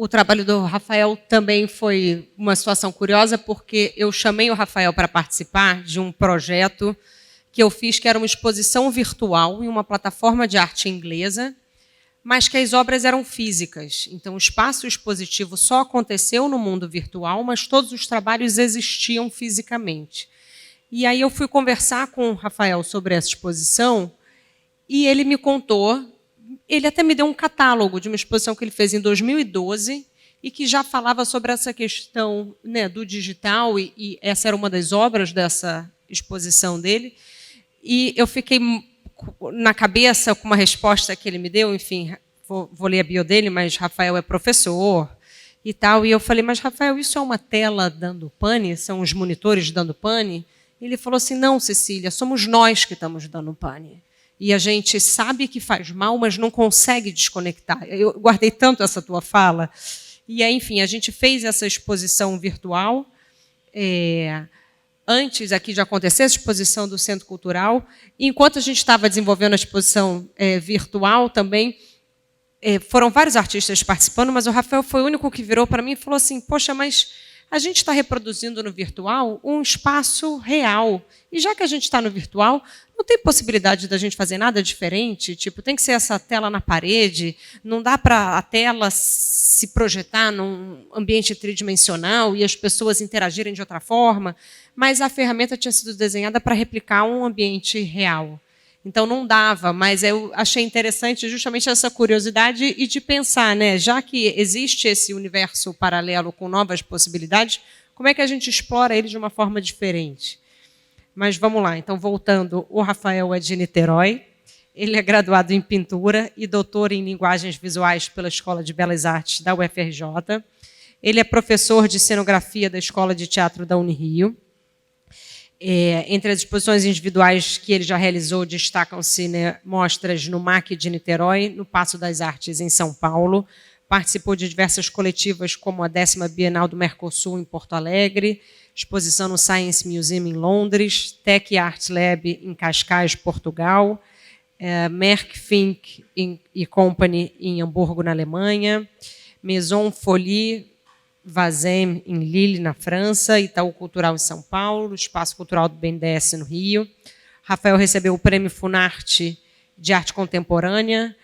o trabalho do Rafael também foi uma situação curiosa, porque eu chamei o Rafael para participar de um projeto que eu fiz, que era uma exposição virtual em uma plataforma de arte inglesa, mas que as obras eram físicas. Então, o espaço expositivo só aconteceu no mundo virtual, mas todos os trabalhos existiam fisicamente. E aí eu fui conversar com o Rafael sobre essa exposição e ele me contou, ele até me deu um catálogo de uma exposição que ele fez em 2012 e que já falava sobre essa questão, né, do digital, e essa era uma das obras dessa exposição dele. E eu fiquei na cabeça com uma resposta que ele me deu, enfim, vou ler a bio dele, mas Rafael é professor e tal. E eu falei, mas Rafael, isso é uma tela dando pane? São os monitores dando pane? Ele falou assim, não, Cecília, somos nós que estamos dando pane. E a gente sabe que faz mal, mas não consegue desconectar. Eu guardei tanto essa tua fala. E aí, enfim, a gente fez essa exposição virtual, antes aqui de acontecer essa exposição do Centro Cultural. E enquanto a gente estava desenvolvendo a exposição virtual também, foram vários artistas participando, mas o Rafael foi o único que virou para mim e falou assim, poxa, mas a gente está reproduzindo no virtual um espaço real. E já que a gente está no virtual, não tem possibilidade da gente fazer nada diferente? Tipo, tem que ser essa tela na parede, não dá para a tela se projetar num ambiente tridimensional e as pessoas interagirem de outra forma, mas a ferramenta tinha sido desenhada para replicar um ambiente real. Então não dava, mas eu achei interessante justamente essa curiosidade e de pensar, né, já que existe esse universo paralelo com novas possibilidades, como é que a gente explora ele de uma forma diferente? Mas vamos lá, então voltando, o Rafael é de Niterói, ele é graduado em pintura e doutor em linguagens visuais pela Escola de Belas Artes da UFRJ. Ele é professor de cenografia da Escola de Teatro da Unirio. Entre as exposições individuais que ele já realizou, destacam-se, né, mostras no MAC de Niterói, no Paço das Artes, em São Paulo. Participou de diversas coletivas, como a 10ª Bienal do Mercosul, em Porto Alegre, exposição no Science Museum, em Londres, Tech Art Lab, em Cascais, Portugal, Merck Fink e Company, em Hamburgo, na Alemanha, Maison Folie Vazem, em Lille, na França, Itaú Cultural, em São Paulo, Espaço Cultural do BNDES, no Rio. Rafael recebeu o Prêmio Funarte de Arte Contemporânea,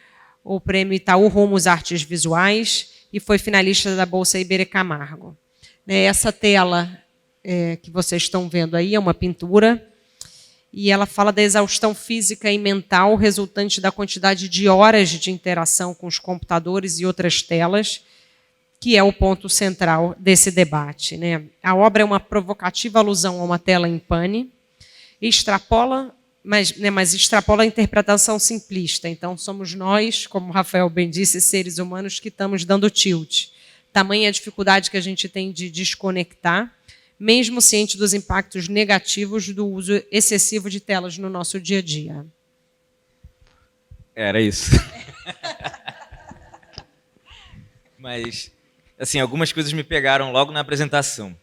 o Prêmio Itaú Rumos Artes Visuais e foi finalista da Bolsa Iberê Camargo. Essa tela que vocês estão vendo aí é uma pintura e ela fala da exaustão física e mental resultante da quantidade de horas de interação com os computadores e outras telas, que é o ponto central desse debate, né? A obra é uma provocativa alusão a uma tela em pane, extrapola, mas extrapola a interpretação simplista. Então, somos nós, como o Rafael bem disse, seres humanos que estamos dando tilt. Tamanha a dificuldade que a gente tem de desconectar, mesmo ciente dos impactos negativos do uso excessivo de telas no nosso dia a dia. Era isso. Mas, assim, algumas coisas me pegaram logo na apresentação.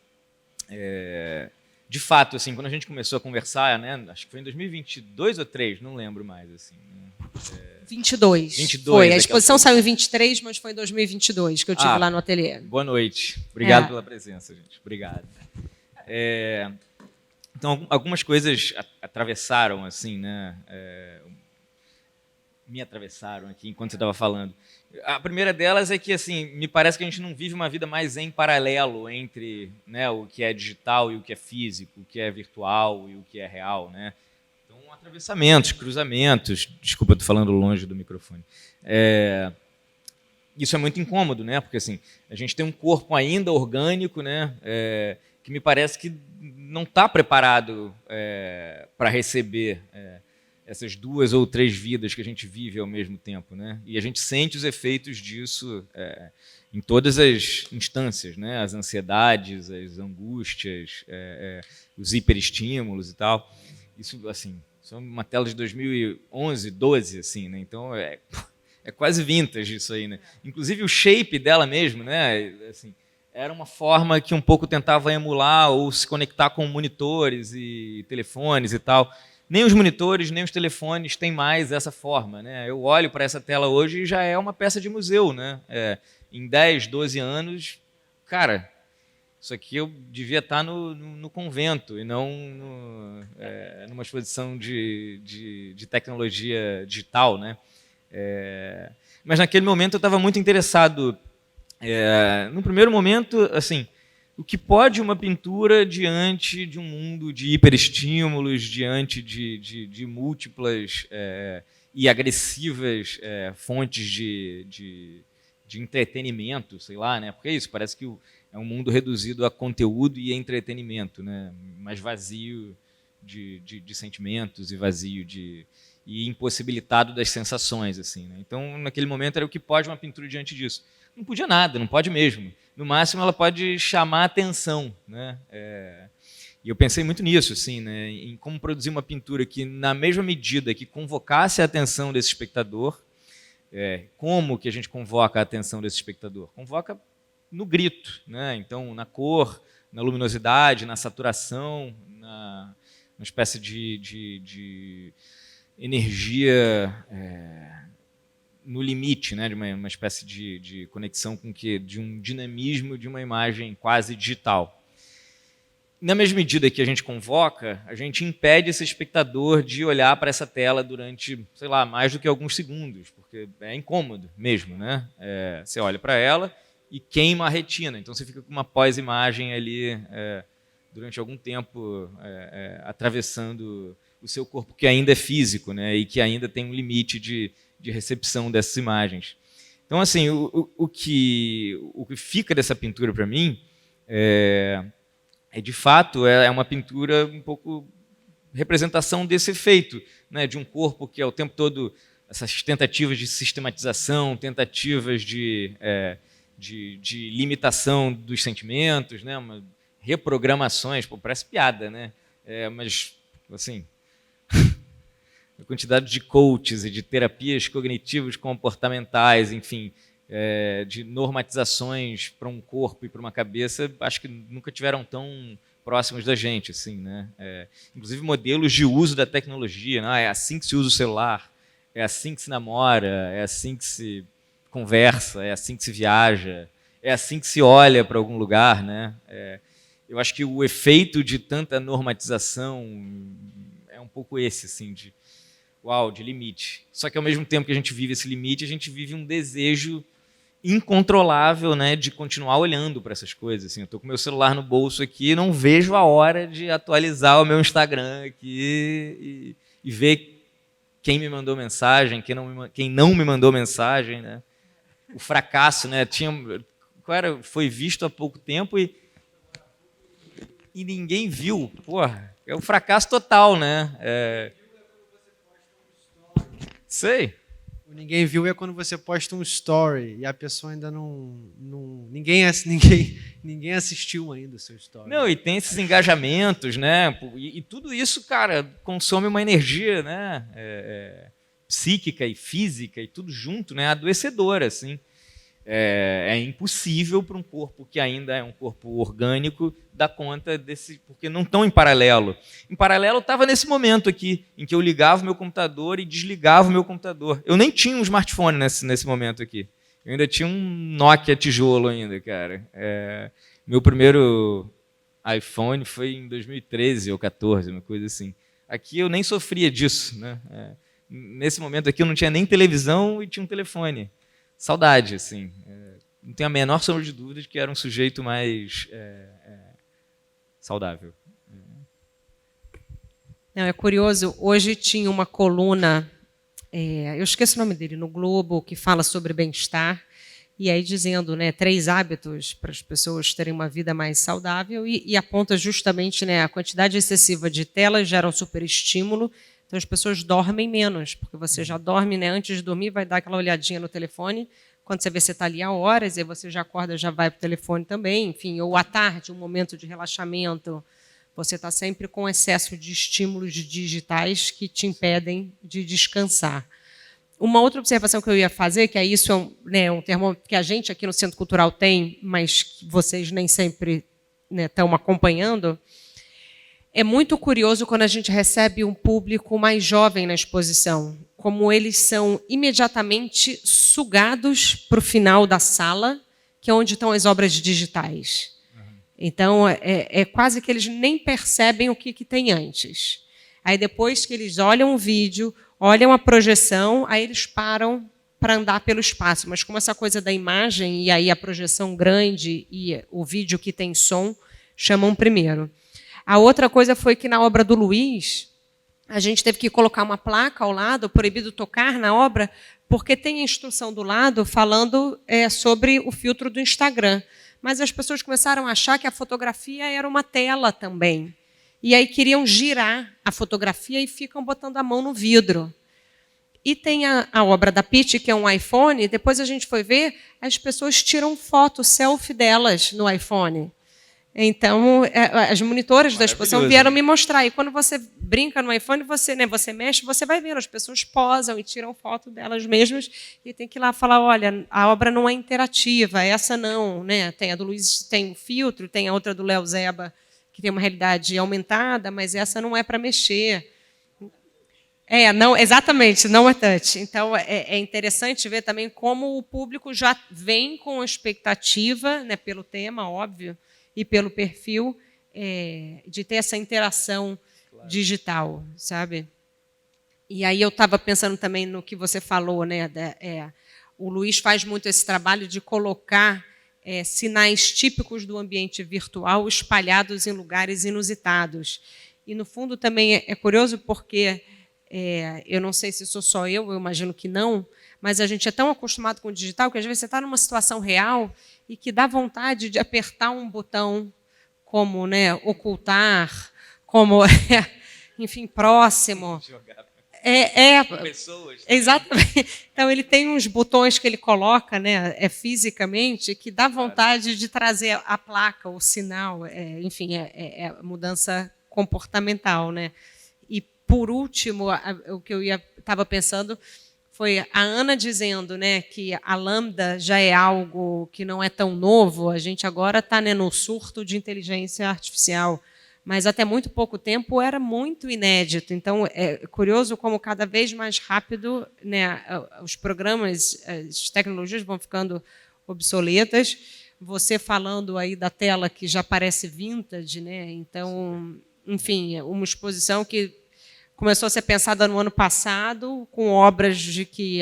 De fato, assim, quando a gente começou a conversar, né, acho que foi em 2022 ou 2023, não lembro mais. Assim, 22. Foi. A exposição saiu em 23, mas foi em 2022 que eu estive lá no ateliê. Boa noite. Obrigado pela presença, gente. Obrigado. Então, algumas coisas atravessaram, assim, né? Me atravessaram aqui enquanto você estava falando. A primeira delas é que, assim, me parece que a gente não vive uma vida mais em paralelo entre, né, o que é digital e o que é físico, o que é virtual e o que é real, né? Então, atravessamentos, cruzamentos. Desculpa, estou falando longe do microfone. Isso é muito incômodo, né? Porque, assim, a gente tem um corpo ainda orgânico, né? Que me parece que não está preparado para receber essas 2 ou 3 vidas que a gente vive ao mesmo tempo, né? E a gente sente os efeitos disso em todas as instâncias, né? As ansiedades, as angústias, os hiperestímulos e tal. Isso, assim, isso é uma tela de 2011, 12, assim, né? Então é quase vintage isso aí, né? Inclusive o shape dela mesmo, né? Assim, era uma forma que um pouco tentava emular ou se conectar com monitores e telefones e tal. nem os monitores, nem os telefones têm mais essa forma, né? Eu olho para essa tela hoje e já é uma peça de museu, né? Em 10, 12 anos, cara, isso aqui eu devia estar no convento e não numa exposição de tecnologia digital, né? Mas naquele momento eu estava muito interessado. No primeiro momento, assim, o que pode uma pintura diante de um mundo de hiperestímulos, diante de múltiplas e agressivas fontes de entretenimento, sei lá, né? Porque é isso, parece que é um mundo reduzido a conteúdo e entretenimento, né? Mais vazio de sentimentos e vazio e impossibilitado das sensações, assim, né? Então, naquele momento, era o que pode uma pintura diante disso. Não podia nada, não pode mesmo. No máximo, ela pode chamar a atenção, né? E eu pensei muito nisso, assim, né? Em como produzir uma pintura que, na mesma medida que convocasse a atenção desse espectador, como que a gente convoca a atenção desse espectador? Convoca no grito, né? Então, na cor, na luminosidade, na saturação, uma espécie de energia no limite, né? De uma espécie de conexão com de um dinamismo de uma imagem quase digital. Na mesma medida que a gente convoca, a gente impede esse espectador de olhar para essa tela durante, sei lá, mais do que alguns segundos, porque é incômodo mesmo, né? Você olha para ela e queima a retina, então você fica com uma pós-imagem ali durante algum tempo atravessando o seu corpo, que ainda é físico, né? E que ainda tem um limite de recepção dessas imagens. Então, assim, o que fica dessa pintura para mim de fato, é uma pintura um pouco representação desse efeito, né, de um corpo que é o tempo todo essas tentativas de sistematização, tentativas de limitação dos sentimentos, né, reprogramações, parece piada, né, mas assim a quantidade de coaches e de terapias cognitivos comportamentais, enfim, de normatizações para um corpo e para uma cabeça, acho que nunca tiveram tão próximos da gente, assim, né? Inclusive modelos de uso da tecnologia, né? É assim que se usa o celular, é assim que se namora, é assim que se conversa, é assim que se viaja, é assim que se olha para algum lugar, né? Eu acho que o efeito de tanta normatização é um pouco esse, assim, de limite. Só que ao mesmo tempo que a gente vive esse limite, a gente vive um desejo incontrolável, né, de continuar olhando para essas coisas. Assim, eu estou com meu celular no bolso aqui e não vejo a hora de atualizar o meu Instagram aqui e ver quem me mandou mensagem, quem não me mandou mensagem, né? O fracasso, né? Foi visto há pouco tempo e ninguém viu. Porra, é um fracasso total, né? Sei. Ninguém viu é quando você posta um story e a pessoa ainda ninguém assistiu ainda o seu story. Não, e tem esses engajamentos, né? E tudo isso, cara, consome uma energia, né? Psíquica e física e tudo junto, né? Adoecedora, assim. É impossível para um corpo que ainda é um corpo orgânico dar conta desse, porque não estão em paralelo. Em paralelo estava nesse momento aqui, em que eu ligava o meu computador e desligava o meu computador. Eu nem tinha um smartphone nesse momento aqui. Eu ainda tinha um Nokia tijolo ainda, cara. Meu primeiro iPhone foi em 2013 ou 2014, uma coisa assim. Aqui eu nem sofria disso, né? Nesse momento aqui eu não tinha nem televisão e tinha um telefone. Saudade, assim. Não tenho a menor sombra de dúvida de que era um sujeito mais saudável. Não, é curioso, hoje tinha uma coluna, eu esqueço o nome dele, no Globo, que fala sobre bem-estar, e aí dizendo, né, 3 hábitos para as pessoas terem uma vida mais saudável, e aponta justamente, né, a quantidade excessiva de telas gera um superestímulo, então as pessoas dormem menos, porque você já dorme, né, antes de dormir, vai dar aquela olhadinha no telefone, quando você vê você está ali há horas, aí você já acorda, já vai para o telefone também, enfim, ou à tarde, um momento de relaxamento, você está sempre com excesso de estímulos digitais que te impedem de descansar. Uma outra observação que eu ia fazer, que isso é um termo que a gente aqui no Centro Cultural tem, mas que vocês nem sempre, né, estão acompanhando, é muito curioso quando a gente recebe um público mais jovem na exposição, como eles são imediatamente sugados para o final da sala, que é onde estão as obras digitais. Então, é quase que eles nem percebem o que tem antes. Aí, depois que eles olham o vídeo, olham a projeção, aí eles param para andar pelo espaço. Mas como essa coisa da imagem, e aí a projeção grande e o vídeo que tem som, chamam primeiro. A outra coisa foi que na obra do Luiz, a gente teve que colocar uma placa ao lado, proibido tocar na obra, porque tem a instrução do lado falando sobre o filtro do Instagram. Mas as pessoas começaram a achar que a fotografia era uma tela também. E aí queriam girar a fotografia e ficam botando a mão no vidro. E tem a obra da Pitty, que é um iPhone, depois a gente foi ver, as pessoas tiram foto, selfie delas no iPhone. Então, as monitoras da exposição vieram me mostrar. E quando você brinca no iPhone, você mexe, você vai vendo, as pessoas posam e tiram foto delas mesmas, e tem que ir lá falar, olha, a obra não é interativa, essa não. Né? Tem a do Luiz, tem o filtro, tem a outra do Léo Zeba, que tem uma realidade aumentada, mas essa não é para mexer. Não, exatamente, não é touch. Então, é interessante ver também como o público já vem com expectativa, né, pelo tema, óbvio, e pelo perfil, de ter essa interação digital, sabe? E aí eu estava pensando também no que você falou, né? O Luiz faz muito esse trabalho de colocar sinais típicos do ambiente virtual espalhados em lugares inusitados. E, no fundo, também é curioso porque, eu não sei se sou só eu imagino que não, mas a gente é tão acostumado com o digital que, às vezes, você está numa situação real e que dá vontade de apertar um botão como, né, ocultar, como, enfim, próximo. Pessoas. Exatamente. Então, ele tem uns botões que ele coloca, né, fisicamente, que dá vontade de trazer a placa, o sinal, enfim, é mudança comportamental. Né? E, por último, o que eu estava pensando foi a Ana dizendo, né, que a Lambda já é algo que não é tão novo, a gente agora está, né, no surto de inteligência artificial, mas até muito pouco tempo era muito inédito. Então, é curioso como cada vez mais rápido, né, os programas, as tecnologias vão ficando obsoletas. Você falando aí da tela que já parece vintage, né? Então, enfim, uma exposição que começou a ser pensada no ano passado, com obras de que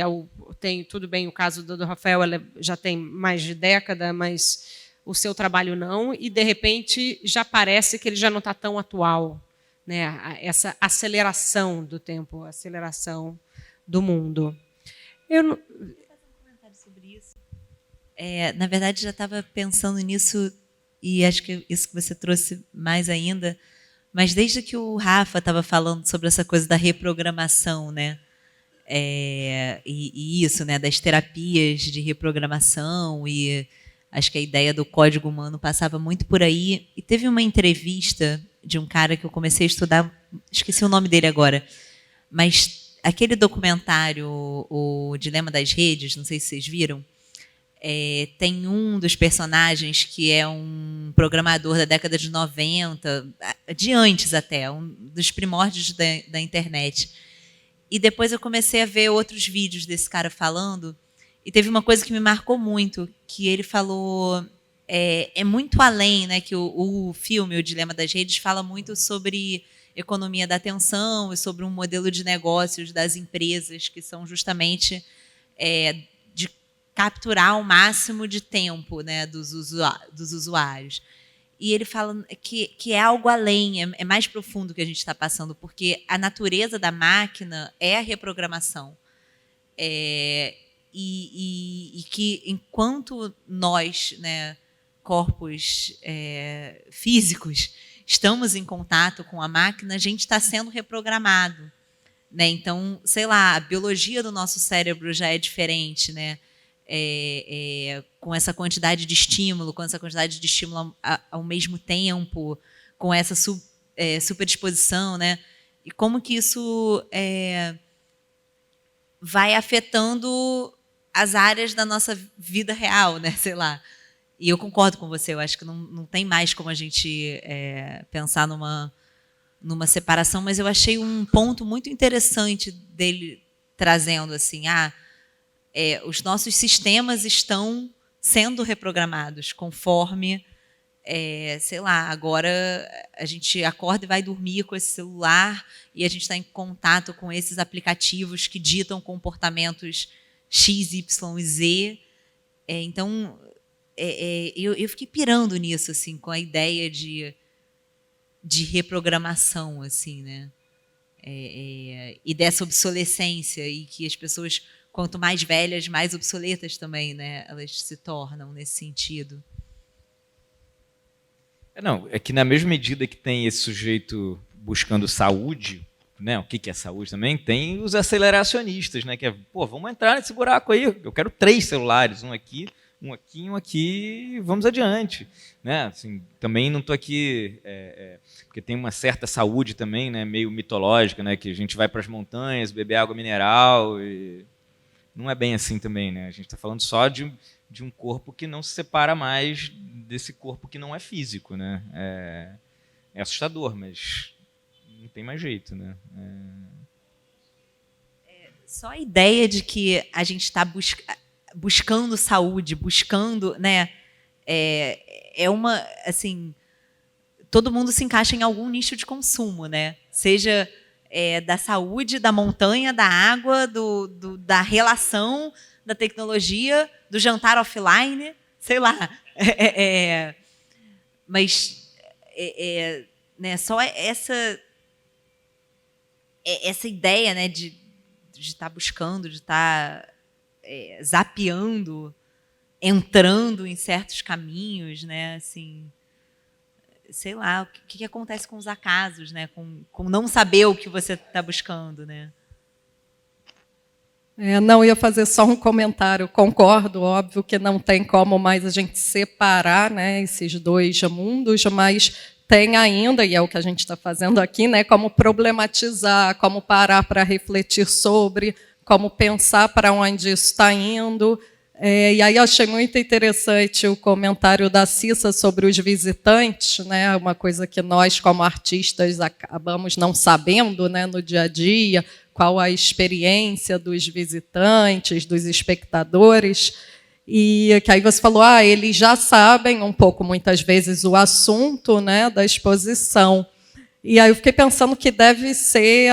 tem, tudo bem, o caso do Rafael ela já tem mais de década, mas o seu trabalho não, e, de repente, já parece que ele já não está tão atual. Né? Essa aceleração do tempo, aceleração do mundo. Eu não... Vou fazer um comentário sobre isso. Na verdade, já estava pensando nisso, e acho que isso que você trouxe mais ainda, mas desde que o Rafa estava falando sobre essa coisa da reprogramação, né? E isso, né? Das terapias de reprogramação, e acho que a ideia do código humano passava muito por aí. E teve uma entrevista de um cara que eu comecei a estudar, esqueci o nome dele agora, mas aquele documentário, O Dilema das Redes, não sei se vocês viram, tem um dos personagens que é um programador da década de 90, de antes até, um dos primórdios da internet. E depois eu comecei a ver outros vídeos desse cara falando, e teve uma coisa que me marcou muito, que ele falou, é muito além, né, que o filme, O Dilema das Redes, fala muito sobre economia da atenção e sobre um modelo de negócios das empresas que são justamente de capturar o máximo de tempo, né, dos usuários. E ele fala que é algo além, é mais profundo que a gente está passando, porque a natureza da máquina é a reprogramação. E que, enquanto nós, né, corpos físicos, estamos em contato com a máquina, a gente está sendo reprogramado. Né? Então, sei lá, a biologia do nosso cérebro já é diferente, né? Com essa quantidade de estímulo, ao mesmo tempo, com essa superexposição, né? E como que isso vai afetando as áreas da nossa vida real, né? Sei lá. E eu concordo com você, eu acho que não tem mais como a gente pensar numa separação, mas eu achei um ponto muito interessante dele trazendo assim, os nossos sistemas estão sendo reprogramados conforme, sei lá, agora a gente acorda e vai dormir com esse celular e a gente está em contato com esses aplicativos que ditam comportamentos X, Y e Z. Então, eu fiquei pirando nisso, assim, com a ideia de reprogramação, assim, né? E dessa obsolescência, e que as pessoas, quanto mais velhas, mais obsoletas também, né? Elas se tornam nesse sentido. Não, é que na mesma medida que tem esse sujeito buscando saúde, né? O que é saúde também? Tem os aceleracionistas, né? Que é, vamos entrar nesse buraco aí. Eu quero 3 celulares, um aqui, e vamos adiante, né? Assim, também não estou aqui porque tem uma certa saúde também, né? Meio mitológica, né? Que a gente vai para as montanhas beber água mineral e não é bem assim também, né? A gente está falando só de um corpo que não se separa mais desse corpo que não é físico, né? É assustador, mas não tem mais jeito, né? Só a ideia de que a gente está buscando saúde, buscando, né? Uma, assim, todo mundo se encaixa em algum nicho de consumo, né? Seja da saúde, da montanha, da água, da relação, da tecnologia, do jantar offline, sei lá. Mas né, só essa ideia, né, de estar buscando, de estar zapeando, entrando em certos caminhos, né, assim, sei lá, o que acontece com os acasos, né, com não saber o que você está buscando, né? Não, ia fazer só um comentário. Concordo, óbvio que não tem como mais a gente separar, né, esses dois mundos, mas tem ainda, e é o que a gente está fazendo aqui, né, como problematizar, como parar para refletir sobre, como pensar para onde isso está indo. E aí achei muito interessante o comentário da Cissa sobre os visitantes, né, uma coisa que nós, como artistas, acabamos não sabendo, né, no dia a dia, qual a experiência dos visitantes, dos espectadores, e que aí você falou, eles já sabem um pouco, muitas vezes, o assunto, né, da exposição. E aí eu fiquei pensando que deve ser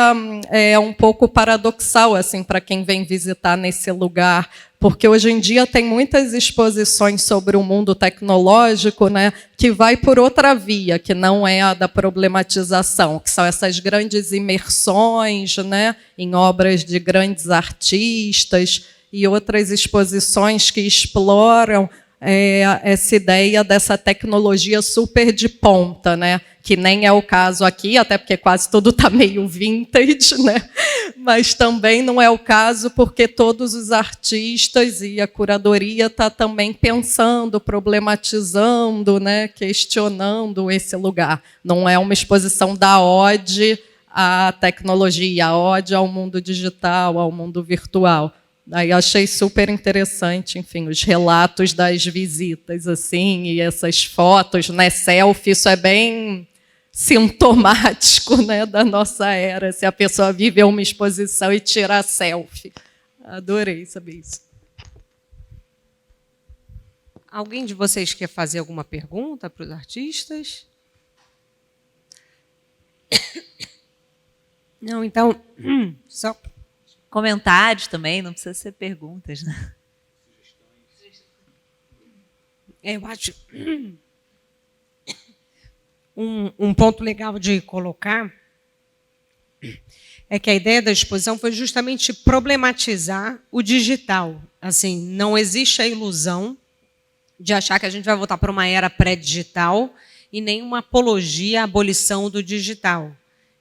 um pouco paradoxal assim, para quem vem visitar nesse lugar, porque hoje em dia tem muitas exposições sobre o mundo tecnológico, né, que vai por outra via, que não é a da problematização, que são essas grandes imersões, né, em obras de grandes artistas e outras exposições que exploram essa ideia dessa tecnologia super de ponta, né? Que nem é o caso aqui, até porque quase tudo está meio vintage, né? Mas também não é o caso porque todos os artistas e a curadoria está também pensando, problematizando, né? Questionando esse lugar. Não é uma exposição da ode à tecnologia, a ode ao mundo digital, ao mundo virtual. Aí achei super interessante, enfim, os relatos das visitas, assim, e essas fotos, né, selfie, isso é bem sintomático, né, da nossa era, se a pessoa vive uma exposição e tira selfie. Adorei saber isso. Alguém de vocês quer fazer alguma pergunta para os artistas? Não, então, só... Comentários também, não precisa ser perguntas, né? Eu acho um ponto legal de colocar é que a ideia da exposição foi justamente problematizar o digital. Assim, não existe a ilusão de achar que a gente vai voltar para uma era pré-digital e nem uma apologia à abolição do digital.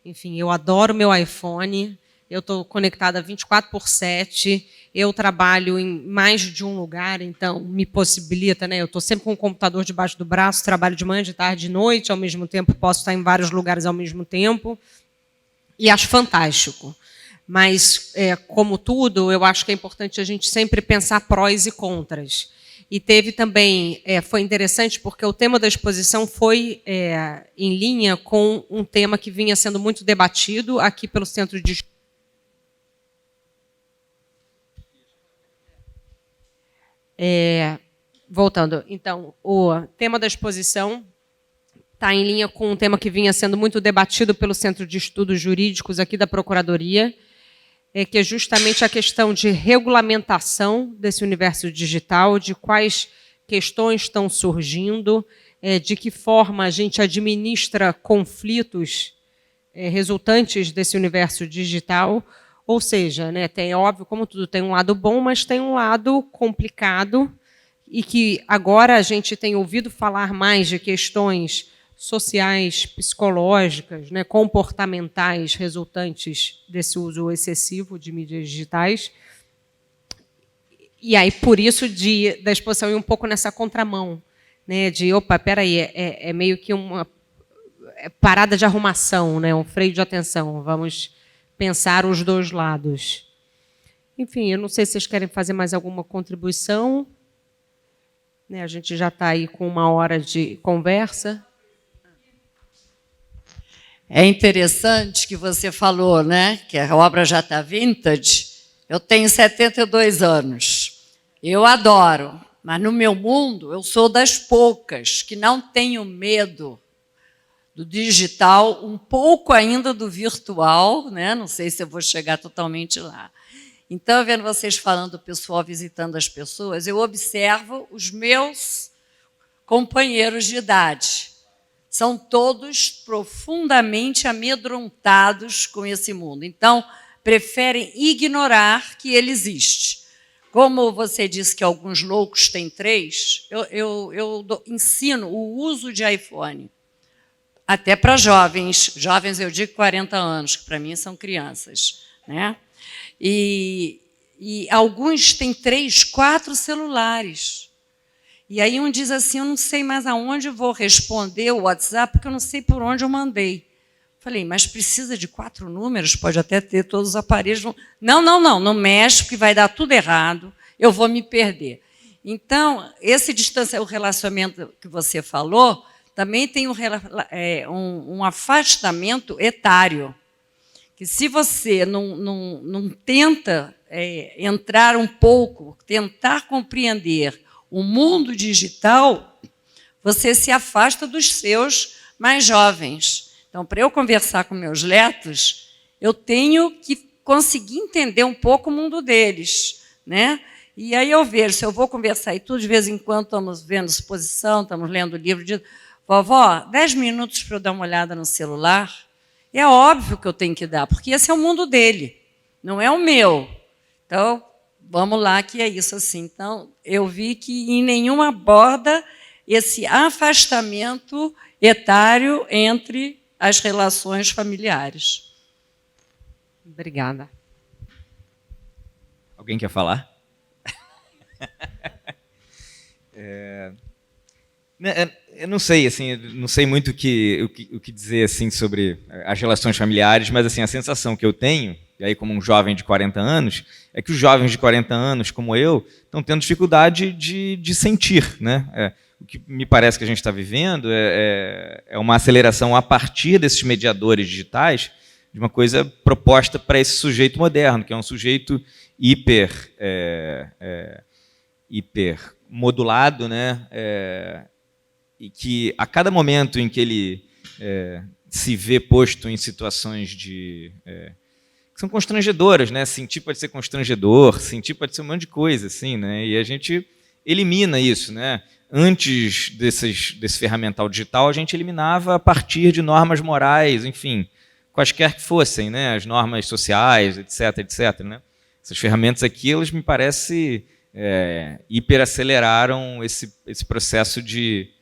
Enfim, eu adoro meu iPhone. Eu estou conectada 24/7, eu trabalho em mais de um lugar, então me possibilita, né? Eu estou sempre com o computador debaixo do braço, trabalho de manhã, de tarde, de noite, ao mesmo tempo posso estar em vários lugares ao mesmo tempo, e acho fantástico. Mas, como tudo, eu acho que é importante a gente sempre pensar prós e contras. E teve também, foi interessante porque o tema da exposição foi em linha com um tema que vinha sendo muito debatido aqui pelo Centro de voltando, então, o tema da exposição está em linha com um tema que vinha sendo muito debatido pelo Centro de Estudos Jurídicos aqui da Procuradoria, que é justamente a questão de regulamentação desse universo digital, de quais questões estão surgindo, de que forma a gente administra conflitos resultantes desse universo digital. Ou seja, né, tem, óbvio, como tudo tem um lado bom, mas tem um lado complicado, e que agora a gente tem ouvido falar mais de questões sociais, psicológicas, né, comportamentais resultantes desse uso excessivo de mídias digitais. E aí, por isso, da exposição ir um pouco nessa contramão, né, de, opa, peraí, é meio que uma parada de arrumação, né, um freio de atenção, vamos pensar os dois lados. Enfim, eu não sei se vocês querem fazer mais alguma contribuição. Né, a gente já está aí com 1 hora de conversa. É interessante que você falou, né, que a obra já está vintage. Eu tenho 72 anos. Eu adoro, mas no meu mundo eu sou das poucas que não tenho medo do digital, um pouco ainda do virtual, né? Não sei se eu vou chegar totalmente lá. Então, vendo vocês falando do pessoal visitando as pessoas, eu observo os meus companheiros de idade. São todos profundamente amedrontados com esse mundo. Então, preferem ignorar que ele existe. Como você disse que alguns loucos têm 3, eu ensino o uso de iPhone. Até para jovens. Jovens, eu digo 40 anos, que para mim são crianças. Né? E alguns têm 3, 4 celulares. E aí um diz assim, eu não sei mais aonde eu vou responder o WhatsApp, porque eu não sei por onde eu mandei. Falei, mas precisa de 4 números? Pode até ter todos os aparelhos. Não mexe, porque vai dar tudo errado, eu vou me perder. Então, esse o relacionamento que você falou, também tem um afastamento etário. Que se você não tenta entrar um pouco, tentar compreender o mundo digital, você se afasta dos seus mais jovens. Então, para eu conversar com meus netos, eu tenho que conseguir entender um pouco o mundo deles. Né? E aí eu vejo, se eu vou conversar e tudo, de vez em quando estamos vendo exposição, estamos lendo livro de... Vovó, 10 minutos para eu dar uma olhada no celular. É óbvio que eu tenho que dar, porque esse é o mundo dele, não é o meu. Então, vamos lá, que é isso assim. Então, eu vi que em nenhuma aborda esse afastamento etário entre as relações familiares. Obrigada. Alguém quer falar? Eu não sei, assim, não sei muito o que dizer assim sobre as relações familiares, mas assim, a sensação que eu tenho, e aí como um jovem de 40 anos, é que os jovens de 40 anos, como eu, estão tendo dificuldade de sentir. Né? O que me parece que a gente está vivendo é uma aceleração a partir desses mediadores digitais, de uma coisa proposta para esse sujeito moderno, que é um sujeito hiper modulado, né? E que a cada momento em que ele se vê posto em situações que são constrangedoras, né? Sentir pode ser constrangedor, sentir pode ser um monte de coisa, assim, né? E a gente elimina isso, né? Antes desse ferramental digital, a gente eliminava a partir de normas morais, enfim, quaisquer que fossem, né? As normas sociais, etc, etc, né? Essas ferramentas aqui, elas me parece hiperaceleraram esse processo de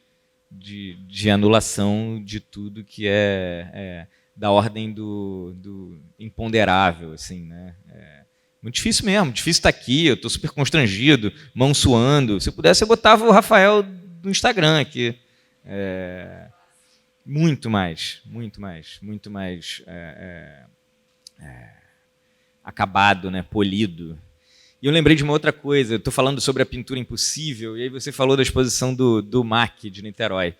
anulação de tudo que é da ordem do imponderável, assim, né? Muito difícil mesmo, difícil estar aqui, eu estou super constrangido, mão suando. Se eu pudesse, eu botava o Rafael do Instagram aqui. Muito mais acabado, né? Polido. E eu lembrei de uma outra coisa, estou falando sobre a pintura impossível, e aí você falou da exposição do MAC de Niterói.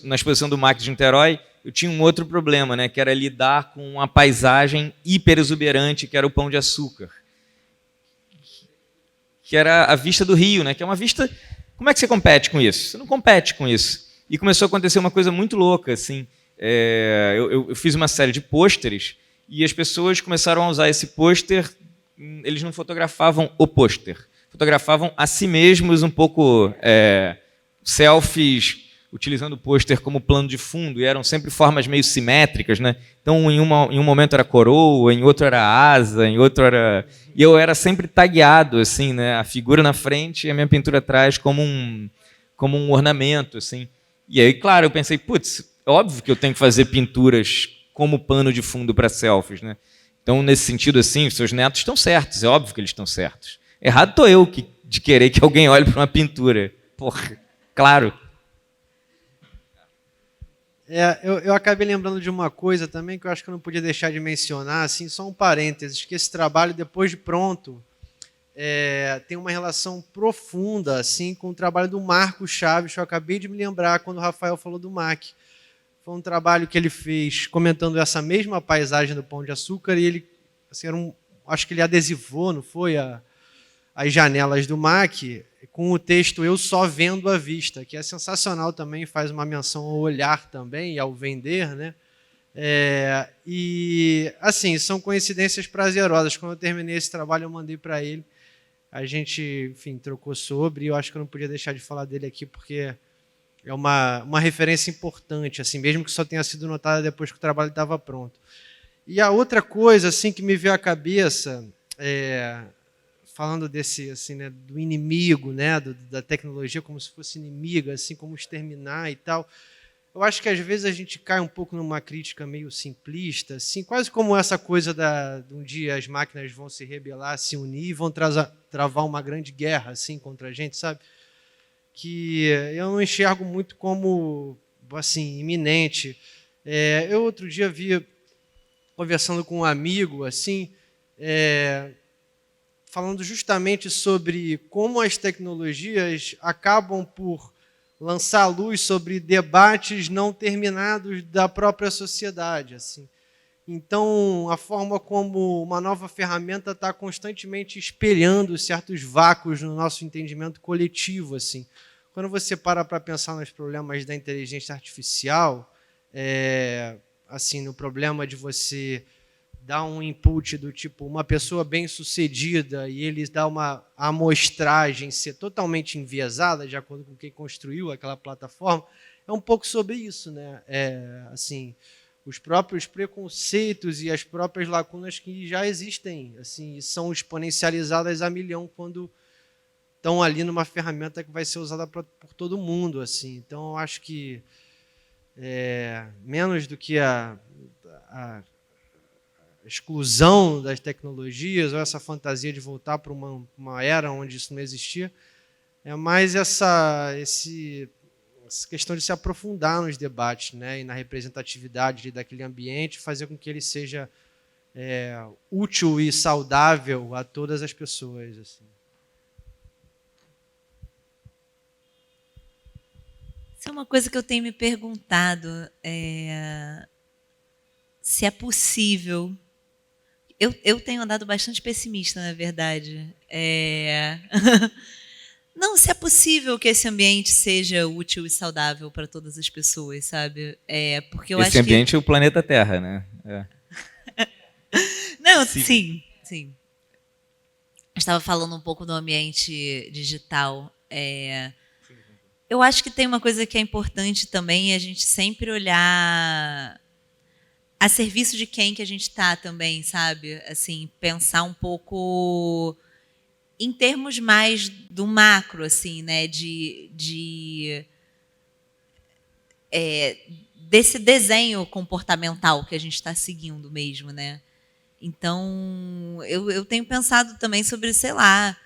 Na exposição do MAC de Niterói, eu tinha um outro problema, né, que era lidar com uma paisagem hiper exuberante, que era o Pão de Açúcar, que era a vista do rio, né, que é uma vista... Como é que você compete com isso? Você não compete com isso. E começou a acontecer uma coisa muito louca, assim. Eu fiz uma série de pôsteres e as pessoas começaram a usar esse pôster. Eles não fotografavam o pôster, fotografavam a si mesmos um pouco selfies, utilizando o pôster como plano de fundo, e eram sempre formas meio simétricas, né? Então, em um momento era coroa, em outro era asa, em outro era... E eu era sempre tagueado, assim, né? A figura na frente e a minha pintura atrás como um ornamento, assim. E aí, claro, eu pensei, putz, óbvio que eu tenho que fazer pinturas como pano de fundo para selfies, né? Então, nesse sentido, assim, seus netos estão certos, é óbvio que eles estão certos. Errado estou eu de querer que alguém olhe para uma pintura. Porra, claro. Eu acabei lembrando de uma coisa também que eu acho que eu não podia deixar de mencionar, assim, só um parênteses, que esse trabalho, depois de pronto, tem uma relação profunda assim, com o trabalho do Marco Chaves, que eu acabei de me lembrar quando o Rafael falou do MAC. Foi um trabalho que ele fez comentando essa mesma paisagem do Pão de Açúcar, e ele, assim, acho que ele adesivou, não foi, as janelas do MAC, com o texto Eu Só Vendo à Vista, que é sensacional também, faz uma menção ao olhar também e ao vender, né? E, assim, são coincidências prazerosas. Quando eu terminei esse trabalho, eu mandei para ele, a gente, enfim, trocou sobre, e eu acho que eu não podia deixar de falar dele aqui, porque é uma referência importante, assim, mesmo que só tenha sido notada depois que o trabalho estava pronto. E a outra coisa, assim, que me veio à cabeça, falando desse, assim, né, do inimigo, né, da tecnologia como se fosse inimiga, assim, como exterminar e tal, eu acho que às vezes a gente cai um pouco numa crítica meio simplista, assim, quase como essa coisa de um dia as máquinas vão se rebelar, se unir e vão travar uma grande guerra, assim, contra a gente, sabe? Que eu não enxergo muito como, assim, iminente. Eu outro dia vi, conversando com um amigo, assim, falando justamente sobre como as tecnologias acabam por lançar luz sobre debates não terminados da própria sociedade, assim. Então, a forma como uma nova ferramenta está constantemente espelhando certos vácuos no nosso entendimento coletivo, assim. Quando você para pensar nos problemas da inteligência artificial, assim, no problema de você dar um input do tipo uma pessoa bem-sucedida e eles dá uma amostragem ser totalmente enviesada de acordo com quem construiu aquela plataforma, é um pouco sobre isso, né? Assim, os próprios preconceitos e as próprias lacunas que já existem, assim, são exponencializadas a milhão quando estão ali numa ferramenta que vai ser usada por todo mundo, assim. Então, eu acho que menos do que a exclusão das tecnologias ou essa fantasia de voltar para uma era onde isso não existia, é mais essa questão de se aprofundar nos debates, né, e na representatividade daquele ambiente, fazer com que ele seja útil e saudável a todas as pessoas, assim. Isso é uma coisa que eu tenho me perguntado, se é possível. Eu tenho andado bastante pessimista, na verdade. Não, se é possível que esse ambiente seja útil e saudável para todas as pessoas, sabe? Porque eu acho que... Esse ambiente é o planeta Terra, né? Não, sim. Eu estava falando um pouco do ambiente digital. Eu acho que tem uma coisa que é importante também, é a gente sempre olhar a serviço de quem que a gente está também, sabe? Assim, pensar um pouco em termos mais do macro, assim, né? Desse desenho comportamental que a gente está seguindo mesmo, né? Então, eu tenho pensado também sobre, sei lá,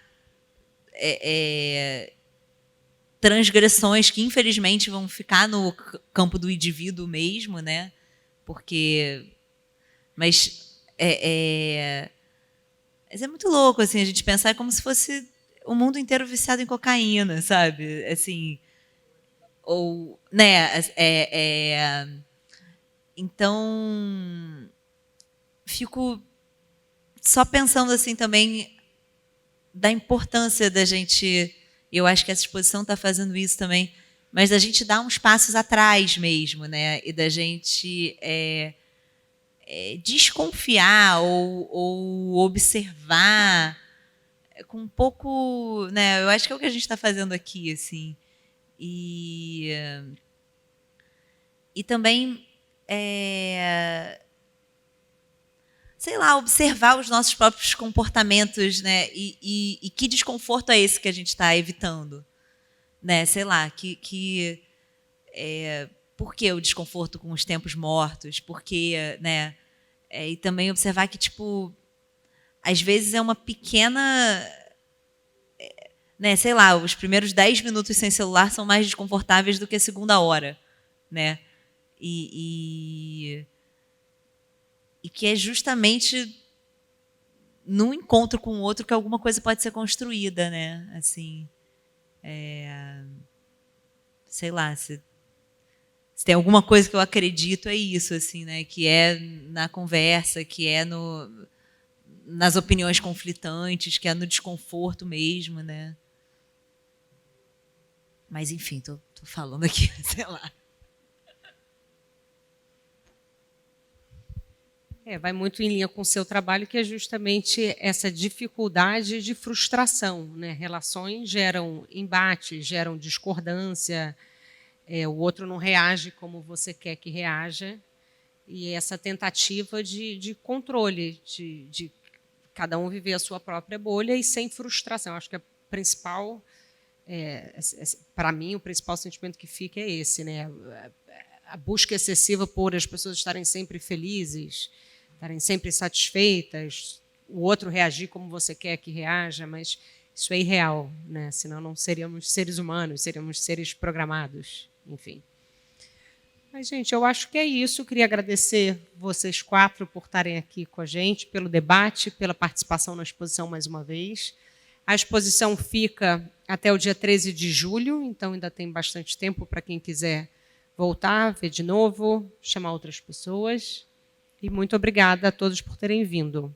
transgressões que infelizmente vão ficar no campo do indivíduo mesmo, né? Mas Mas é muito louco, assim, a gente pensar como se fosse o mundo inteiro viciado em cocaína, sabe? Assim, ou, né? Então, fico só pensando assim também da importância da gente. Eu acho que essa exposição está fazendo isso também, mas da gente dar uns passos atrás mesmo, né? E da gente desconfiar ou observar com um pouco, né? Eu acho que é o que a gente está fazendo aqui, assim. E também, sei lá, observar os nossos próprios comportamentos, né? E que desconforto é esse que a gente está evitando, né? Sei lá, por que o desconforto com os tempos mortos? Por que, né? E também observar que, tipo, às vezes é uma pequena, né? Sei lá, os primeiros 10 minutos sem celular são mais desconfortáveis do que a segunda hora, né? E que é justamente no encontro com o outro que alguma coisa pode ser construída, né? Assim, sei lá, se tem alguma coisa que eu acredito, é isso, assim, né? Que é na conversa, que é nas opiniões conflitantes, que é no desconforto mesmo, né? Mas, enfim, tô falando aqui, sei lá. Vai muito em linha com o seu trabalho, que é justamente essa dificuldade de frustração, né? Relações geram embate, geram discordância, o outro não reage como você quer que reaja, e essa tentativa de controle, de cada um viver a sua própria bolha e sem frustração. Acho que a principal, para mim, o principal sentimento que fica é esse, né? A busca excessiva por as pessoas estarem sempre felizes, estarem sempre satisfeitas, o outro reagir como você quer que reaja, mas isso é irreal, né? Senão não seríamos seres humanos, seríamos seres programados, enfim. Mas, gente, eu acho que é isso. Eu queria agradecer vocês 4 por estarem aqui com a gente, pelo debate, pela participação na exposição mais uma vez. A exposição fica até o dia 13 de julho, então ainda tem bastante tempo para quem quiser voltar, ver de novo, chamar outras pessoas. E muito obrigada a todos por terem vindo.